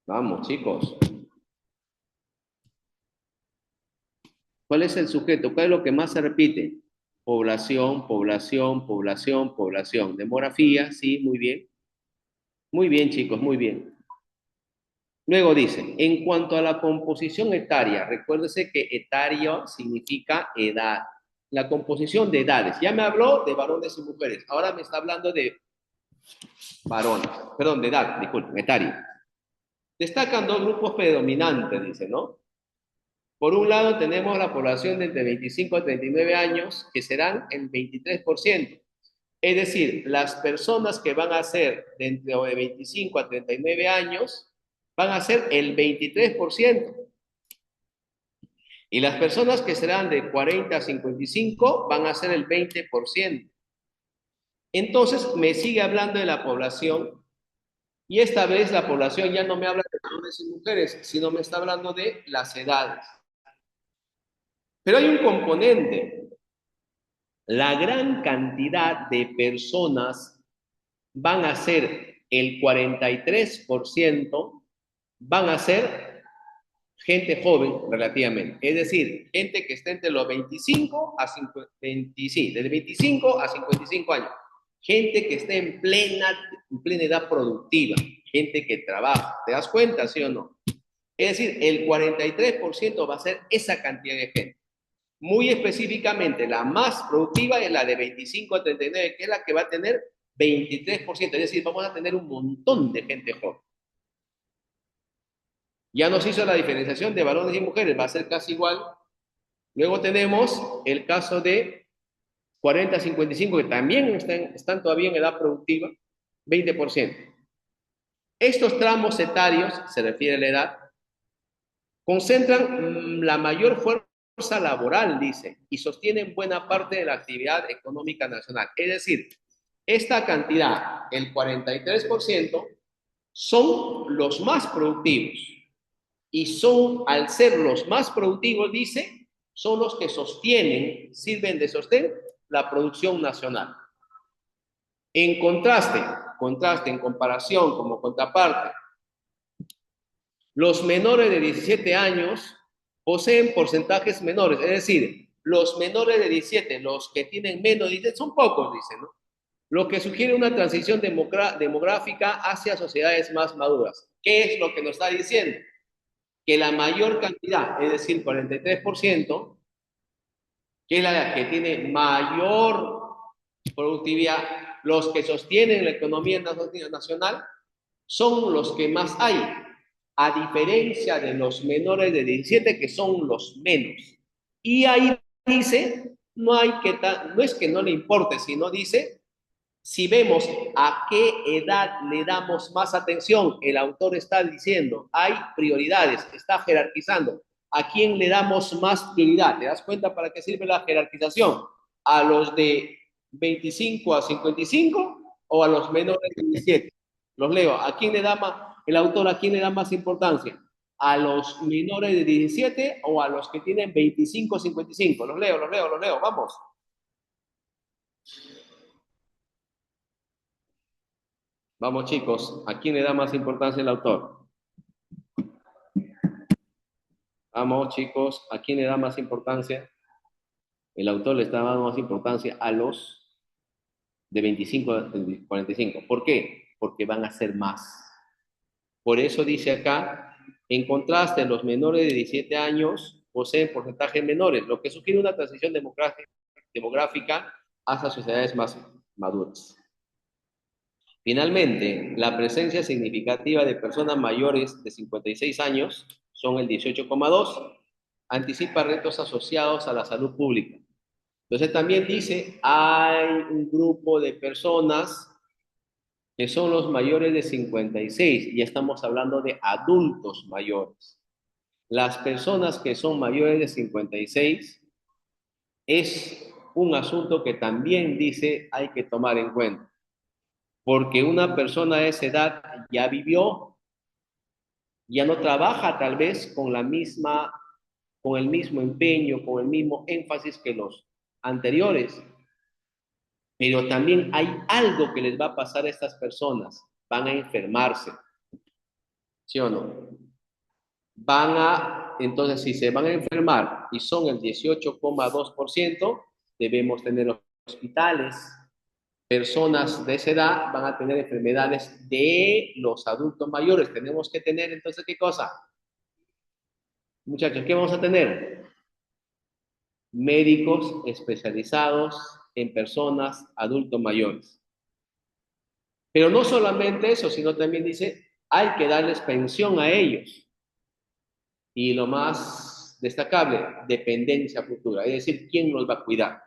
Vamos, chicos. ¿Cuál es el sujeto? ¿Cuál es lo que más se repite? Población, población, población, población. Demografía, sí, muy bien. Muy bien, chicos, muy bien. Luego dice, en cuanto a la composición etaria, recuérdese que etario significa edad. La composición de edades. Ya me habló de varones y mujeres. Ahora me está hablando de varones. Perdón, de edad, disculpen, etario. Destacan dos grupos predominantes, dice, ¿no? Por un lado, tenemos la población de entre 25 a 39 años, que serán el 23%. Es decir, las personas que van a ser dentro de 25 a 39 años van a ser el 23%. Y las personas que serán de 40 a 55 van a ser el 20%. Entonces, me sigue hablando de la población. Y esta vez la población ya no me habla de hombres y mujeres, sino me está hablando de las edades. Pero hay un componente. La gran cantidad de personas van a ser el 43%, van a ser gente joven relativamente. Es decir, gente que está entre los 25 a 50, sí, desde 25 a 55 años. Gente que está en plena edad productiva. Gente que trabaja. ¿Te das cuenta, sí o no? Es decir, el 43% va a ser esa cantidad de gente. Muy específicamente, la más productiva es la de 25 a 39, que es la que va a tener 23%. Es decir, vamos a tener un montón de gente joven. Ya nos hizo la diferenciación de varones y mujeres, va a ser casi igual. Luego tenemos el caso de 40 a 55, que también están todavía en edad productiva. 20%. Estos tramos etarios, se refiere a la edad, concentran la mayor fuerza laboral, dice, y sostienen buena parte de la actividad económica nacional. Es decir, esta cantidad, el 43%, son los más productivos. Y son, al ser los más productivos, dice, son los que sostienen, sirven de sostén, la producción nacional. En contraste, en comparación, como contraparte, los menores de 17 años poseen porcentajes menores, es decir, los menores de 17, los que tienen menos de 17, son pocos, dice, ¿no? Lo que sugiere una transición demográfica hacia sociedades más maduras. ¿Qué es lo que nos está diciendo? Que la mayor cantidad, es decir, 43%, que es la que tiene mayor productividad, los que sostienen la economía nacional, son los que más hay, a diferencia de los menores de 17, que son los menos. Y ahí dice, no es que no le importe, sino dice, si vemos a qué edad le damos más atención, el autor está diciendo, hay prioridades, está jerarquizando. ¿A quién le damos más prioridad? ¿Te das cuenta para qué sirve la jerarquización? ¿A los de 25 a 55 o a los menores de 17? Los leo. ¿A quién le da más, el autor, a quién le da más importancia? ¿A los menores de 17 o a los que tienen 25 a 55? Los leo, vamos. Vamos chicos, ¿a quién le da más importancia el autor? Vamos chicos, ¿a quién le da más importancia? El autor le está dando más importancia a los de 25 a 45. ¿Por qué? Porque van a ser más. Por eso dice acá, en contraste, los menores de 17 años poseen porcentajes menores, lo que sugiere una transición demográfica hacia sociedades más maduras. Finalmente, la presencia significativa de personas mayores de 56 años, son el 18,2, anticipa retos asociados a la salud pública. Entonces también dice, hay un grupo de personas que son los mayores de 56, y ya estamos hablando de adultos mayores. Las personas que son mayores de 56 es un asunto que también dice hay que tomar en cuenta, porque una persona de esa edad ya vivió, ya no trabaja tal vez con el mismo empeño, con el mismo énfasis que los anteriores, pero también hay algo que les va a pasar a estas personas, van a enfermarse, ¿sí o no? Entonces, si se van a enfermar y son el 18,2%, debemos tener hospitales. Personas de esa edad van a tener enfermedades de los adultos mayores. Tenemos que tener, entonces, ¿qué cosa? Muchachos, ¿qué vamos a tener? Médicos especializados en personas adultos mayores. Pero no solamente eso, sino también dice, hay que darles pensión a ellos. Y lo más destacable, dependencia futura, es decir, ¿quién los va a cuidar?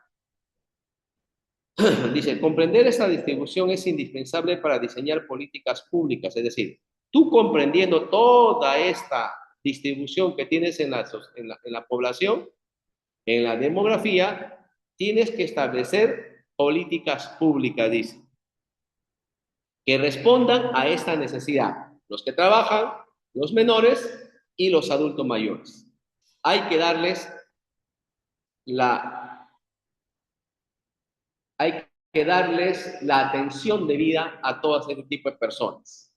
Dice, comprender esta distribución es indispensable para diseñar políticas públicas, es decir, tú comprendiendo toda esta distribución que tienes en la población, en la demografía, tienes que establecer políticas públicas, dice, que respondan a esta necesidad. Los que trabajan, los menores y los adultos mayores. Hay que darles hay que darles la atención debida a todo este tipo de personas.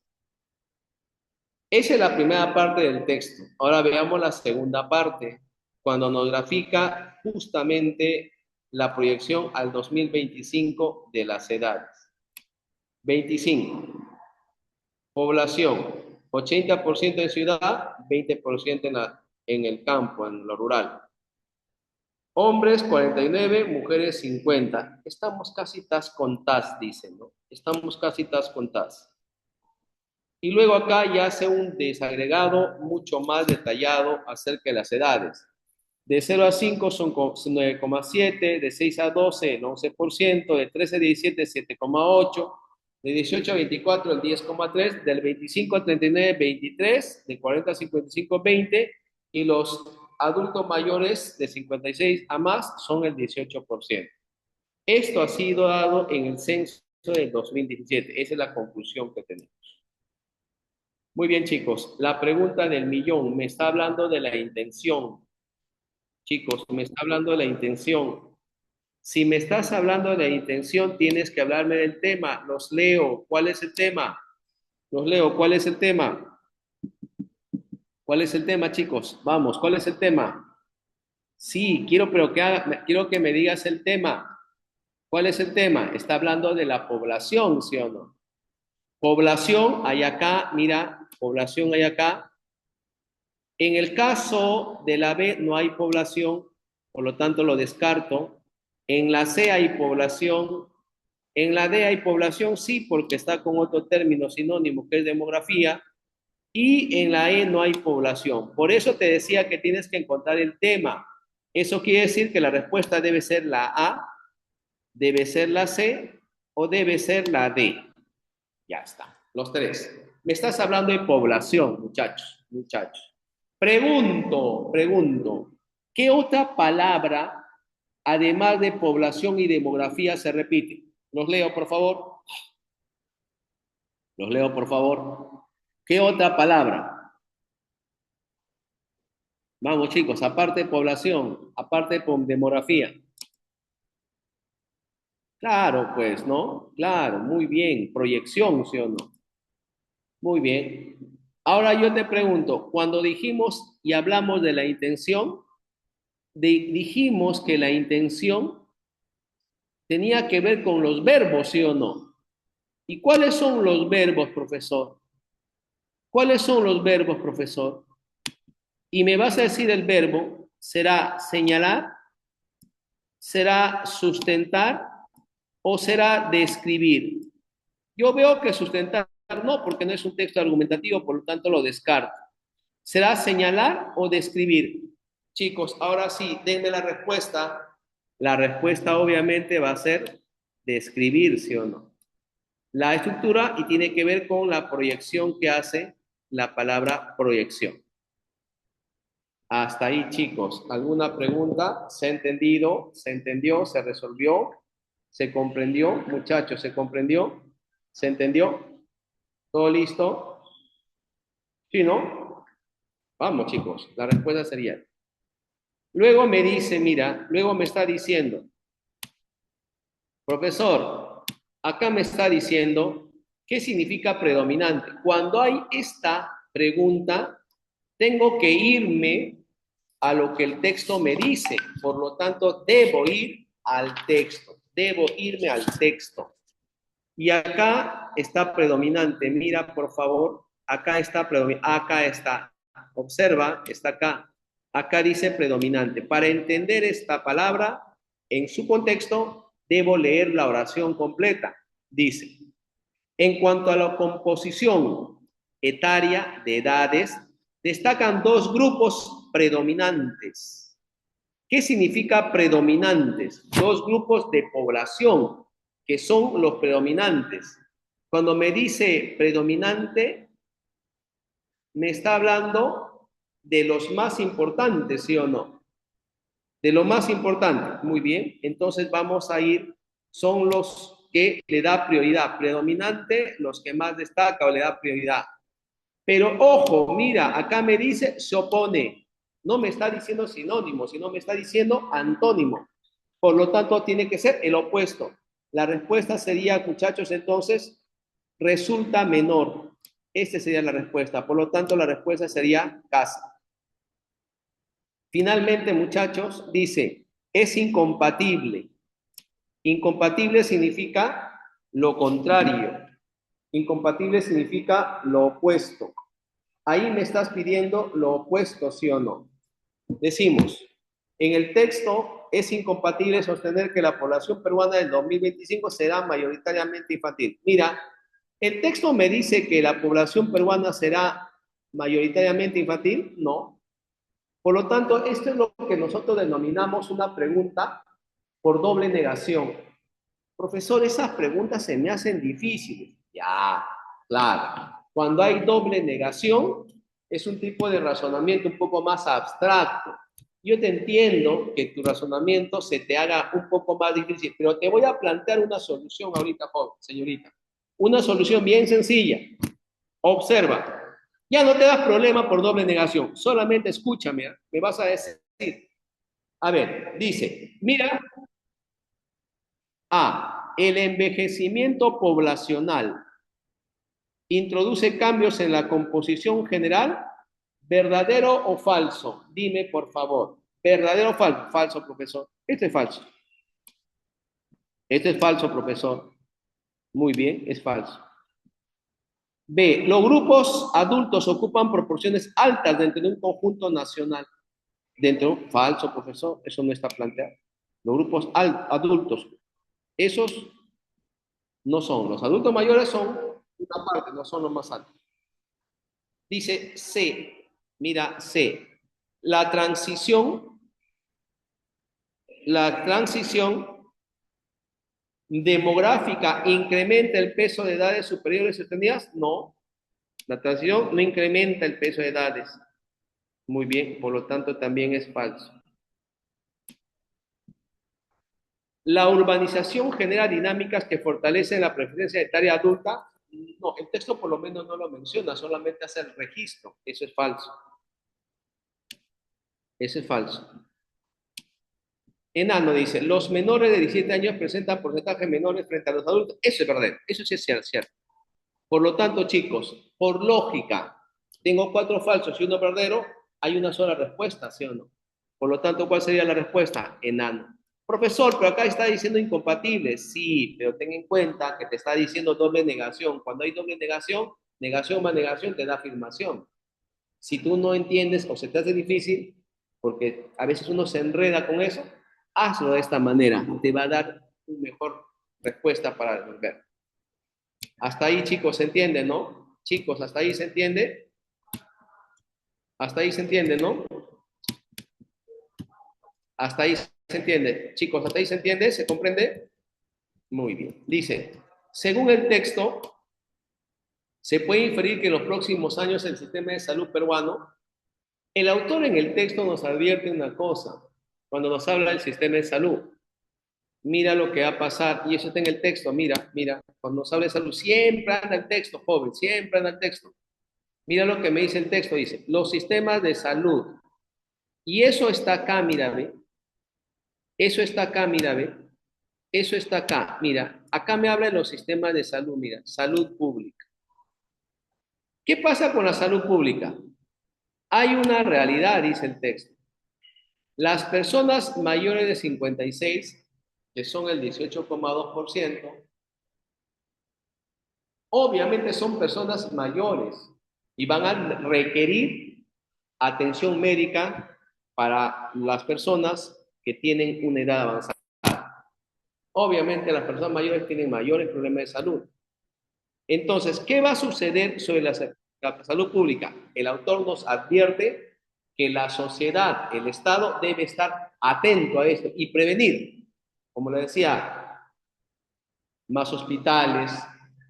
Esa es la primera parte del texto. Ahora veamos la segunda parte, cuando nos grafica justamente la proyección al 2025 de las edades. 25. Población, 80% en ciudad, 20% en el campo, en lo rural. Hombres 49, mujeres 50. Estamos casi tas con tas, dicen, ¿no? Estamos casi tas con tas. Y luego acá ya hace un desagregado mucho más detallado acerca de las edades. De 0 a 5 son 9,7, de 6 a 12, el 11%, de 13 a 17, 7,8, De 18 a 24, el 10,3. Del 25 a 39, 23. De 40 a 55, 20. Y los adultos mayores de 56 a más son el 18%. Esto ha sido dado en el censo del 2017. Esa es la conclusión que tenemos. Muy bien, chicos. La pregunta del millón me está hablando de la intención. Chicos, me está hablando de la intención. Si me estás hablando de la intención, tienes que hablarme del tema. Los leo. ¿Cuál es el tema? Los leo. ¿Cuál es el tema? ¿Cuál es el tema, chicos? Vamos, ¿cuál es el tema? Sí, quiero que me digas el tema. ¿Cuál es el tema? Está hablando de la población, ¿sí o no? Población, hay acá, mira, población hay acá. En el caso de la B no hay población, por lo tanto lo descarto. En la C hay población. En la D hay población, sí, porque está con otro término sinónimo que es demografía. Y en la E no hay población. Por eso te decía que tienes que encontrar el tema. Eso quiere decir que la respuesta debe ser la A, debe ser la C o debe ser la D. Ya está, los tres. Me estás hablando de población, muchachos, muchachos. Pregunto, ¿qué otra palabra, además de población y demografía, se repite? Los leo, por favor. Los leo, por favor. ¿Qué otra palabra? Vamos, chicos, aparte de población, aparte de demografía. Claro, pues, ¿no? Claro, muy bien. Proyección, ¿sí o no? Muy bien. Ahora yo te pregunto, cuando dijimos y hablamos de la intención, dijimos que la intención tenía que ver con los verbos, ¿sí o no? ¿Y cuáles son los verbos, profesor? ¿Cuáles son los verbos, profesor? Y me vas a decir el verbo, ¿será señalar? ¿Será sustentar? ¿O será describir? Yo veo que sustentar no, porque no es un texto argumentativo, por lo tanto lo descarto. ¿Será señalar o describir? Chicos, ahora sí, denme la respuesta. La respuesta obviamente va a ser describir, ¿sí o no? La estructura y tiene que ver con la proyección que hace la palabra proyección. Hasta ahí, chicos. ¿Alguna pregunta? ¿Se ha entendido? ¿Se entendió? ¿Se resolvió? ¿Se comprendió? Muchachos, ¿se comprendió? ¿Se entendió? ¿Todo listo? ¿Sí, no? Vamos, chicos. La respuesta sería. Luego me dice, mira, luego me está diciendo, profesor, acá me está diciendo, ¿qué significa predominante? Cuando hay esta pregunta, tengo que irme a lo que el texto me dice. Por lo tanto, debo ir al texto. Debo irme al texto. Y acá está predominante. Mira, por favor, acá está predominante. Acá está. Observa, está acá. Acá dice predominante. Para entender esta palabra en su contexto, debo leer la oración completa. Dice, en cuanto a la composición etaria de edades, destacan dos grupos predominantes. ¿Qué significa predominantes? Dos grupos de población que son los predominantes. Cuando me dice predominante, me está hablando de los más importantes, ¿sí o no? De lo más importante. Muy bien, entonces vamos a ir, son los que le da prioridad. Predominante, los que más destaca o le da prioridad. Pero ojo, mira, acá me dice se opone. No me está diciendo sinónimo, sino me está diciendo antónimo. Por lo tanto, tiene que ser el opuesto. La respuesta sería, muchachos, entonces, resulta menor. Esta sería la respuesta. Por lo tanto, la respuesta sería casi. Finalmente, muchachos, dice, es incompatible. Incompatible significa lo contrario. Incompatible significa lo opuesto. Ahí me estás pidiendo lo opuesto, ¿sí o no? Decimos, en el texto es incompatible sostener que la población peruana del 2025 será mayoritariamente infantil. Mira, el texto me dice que la población peruana será mayoritariamente infantil, no. Por lo tanto, esto es lo que nosotros denominamos una pregunta por doble negación. Profesor, esas preguntas se me hacen difíciles. Ya, claro. Cuando hay doble negación, es un tipo de razonamiento un poco más abstracto. Yo te entiendo que tu razonamiento se te haga un poco más difícil, pero te voy a plantear una solución ahorita, joven, señorita. Una solución bien sencilla. Observa. Ya no te das problema por doble negación. Solamente escúchame. Me vas a decir. A ver, dice, mira, A, el envejecimiento poblacional introduce cambios en la composición general, ¿verdadero o falso? Dime, por favor. ¿Verdadero o falso? Falso, profesor. Este es falso. Este es falso, profesor. Muy bien, es falso. B, los grupos adultos ocupan proporciones altas dentro de un conjunto nacional. Falso, profesor, eso no está planteado. Los grupos adultos, esos no son. Los adultos mayores son una parte, no son los más altos. Dice C, mira C, la transición, la transición demográfica incrementa el peso de edades superiores sostenidas. No, la transición no incrementa el peso de edades. Muy bien, por lo tanto también es falso. La urbanización genera dinámicas que fortalecen la preferencia etaria adulta. No, el texto por lo menos no lo menciona, solamente hace el registro. Eso es falso. Eso es falso. Enano dice, los menores de 17 años presentan porcentajes menores frente a los adultos. Eso es verdadero, eso sí es cierto. Por lo tanto, chicos, por lógica, tengo 4 falsos y 1 verdadero, hay una sola respuesta, ¿sí o no? Por lo tanto, ¿cuál sería la respuesta? Enano. Profesor, pero acá está diciendo incompatible. Sí, pero ten en cuenta que te está diciendo doble negación. Cuando hay doble negación, negación más negación te da afirmación. Si tú no entiendes o se te hace difícil, porque a veces uno se enreda con eso, hazlo de esta manera. Te va a dar una mejor respuesta para resolver. Hasta ahí, chicos, se entiende, ¿no? Chicos, hasta ahí se entiende. Hasta ahí se entiende, ¿no? Hasta ahí se entiende. Chicos, hasta ahí se entiende, ¿se comprende? Muy bien. Dice, según el texto, se puede inferir que en los próximos años el sistema de salud peruano, el autor en el texto nos advierte una cosa, cuando nos habla del sistema de salud. Mira lo que va a pasar, y eso está en el texto, mira, cuando nos habla de salud, siempre anda el texto, joven, siempre anda el texto. Mira lo que me dice el texto, dice, los sistemas de salud, y eso está acá, mira, ve, eso está acá, mira, ve, eso está acá, mira, acá me habla de los sistemas de salud, mira, salud pública. ¿Qué pasa con la salud pública? Hay una realidad, dice el texto. Las personas mayores de 56, que son el 18,2%, obviamente son personas mayores y van a requerir atención médica para las personas que tienen una edad avanzada. Obviamente las personas mayores tienen mayores problemas de salud. Entonces, ¿qué va a suceder sobre la salud pública? El autor nos advierte que la sociedad, el Estado, debe estar atento a esto y prevenir. Como le decía, más hospitales,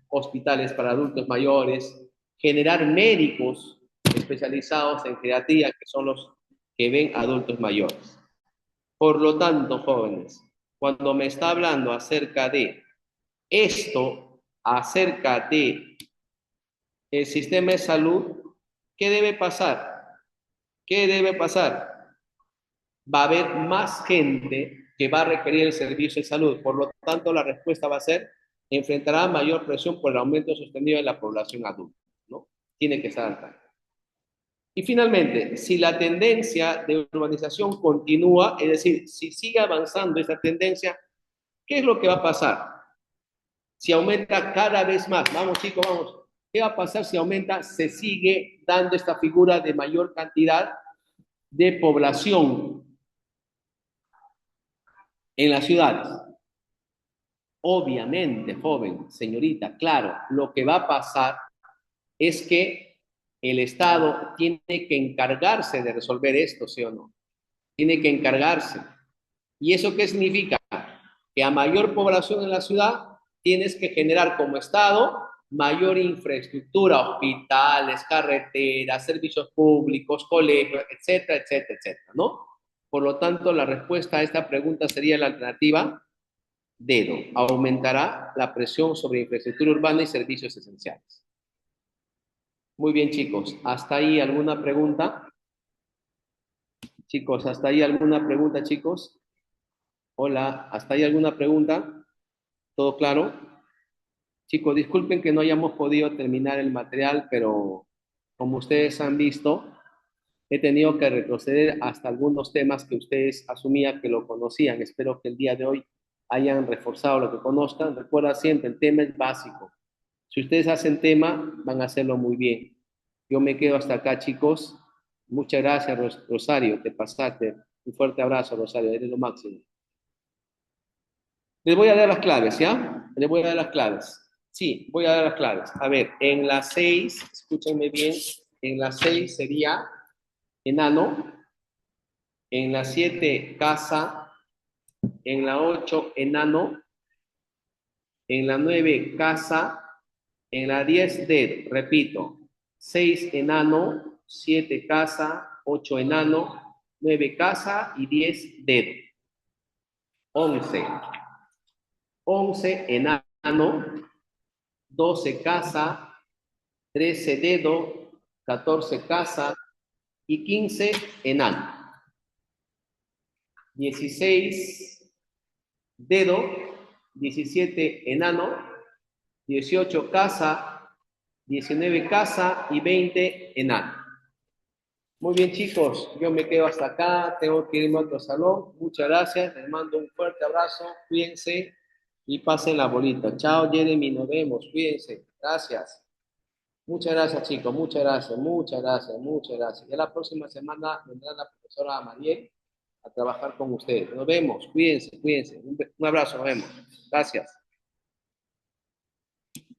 hospitales para adultos mayores, generar médicos especializados en geriatría, que son los que ven adultos mayores. Por lo tanto, jóvenes, cuando me está hablando acerca de esto, acerca de el sistema de salud, ¿qué debe pasar? ¿Qué debe pasar? Va a haber más gente que va a requerir el servicio de salud. Por lo tanto, la respuesta va a ser, enfrentará mayor presión por el aumento sostenido de la población adulta, ¿no? Tiene que estar alta. Y finalmente, si la tendencia de urbanización continúa, es decir, si sigue avanzando esta tendencia, ¿qué es lo que va a pasar? Si aumenta cada vez más, vamos chicos, vamos, ¿qué va a pasar si aumenta, se sigue dando esta figura de mayor cantidad de población en las ciudades? Obviamente, joven, señorita, claro, lo que va a pasar es que el Estado tiene que encargarse de resolver esto, ¿sí o no? Tiene que encargarse. ¿Y eso qué significa? que a mayor población en la ciudad, tienes que generar como Estado mayor infraestructura, hospitales, carreteras, servicios públicos, colegios, etcétera, etcétera, etcétera, ¿no? Por lo tanto, la respuesta a esta pregunta sería la alternativa dedo. Aumentará la presión sobre infraestructura urbana y servicios esenciales. Muy bien, chicos. ¿Hasta ahí alguna pregunta? Chicos, ¿hasta ahí alguna pregunta, chicos? Hola, ¿hasta ahí alguna pregunta? ¿Todo claro? Chicos, disculpen que no hayamos podido terminar el material, pero como ustedes han visto, he tenido que retroceder hasta algunos temas que ustedes asumían que lo conocían. Espero que el día de hoy hayan reforzado lo que conozcan. Recuerda siempre, el tema es básico. Si ustedes hacen tema, van a hacerlo muy bien. Yo me quedo hasta acá, chicos. Muchas gracias, Rosario. Te pasaste. Un fuerte abrazo, Rosario. Eres lo máximo. Les voy a dar las claves, ¿ya? Les voy a dar las claves. Sí, voy a dar las claves. A ver, en la 6, escúchenme bien, en la 6 sería enano, en la 7 casa, en la 8 enano, en la 9 casa, en la 10 dedo. Repito, 6 enano, 7 casa, 8 enano, 9 casa y 10 dedo. 11. 11 enano, 12 casa, 13 dedo, 14 casa y 15 enano. 16 dedo, 17 enano, 18 casa, 19 casa y 20 enano. Muy bien, chicos, yo me quedo hasta acá, tengo que irme a otro salón. Muchas gracias, les mando un fuerte abrazo, cuídense y pasen la bolita. Chao, Jeremy, nos vemos, cuídense. Gracias. Muchas gracias, chicos, muchas gracias, muchas gracias, muchas gracias. Ya la próxima semana vendrá la profesora Mariel a trabajar con ustedes. Nos vemos, cuídense, cuídense. Un abrazo, nos vemos. Gracias.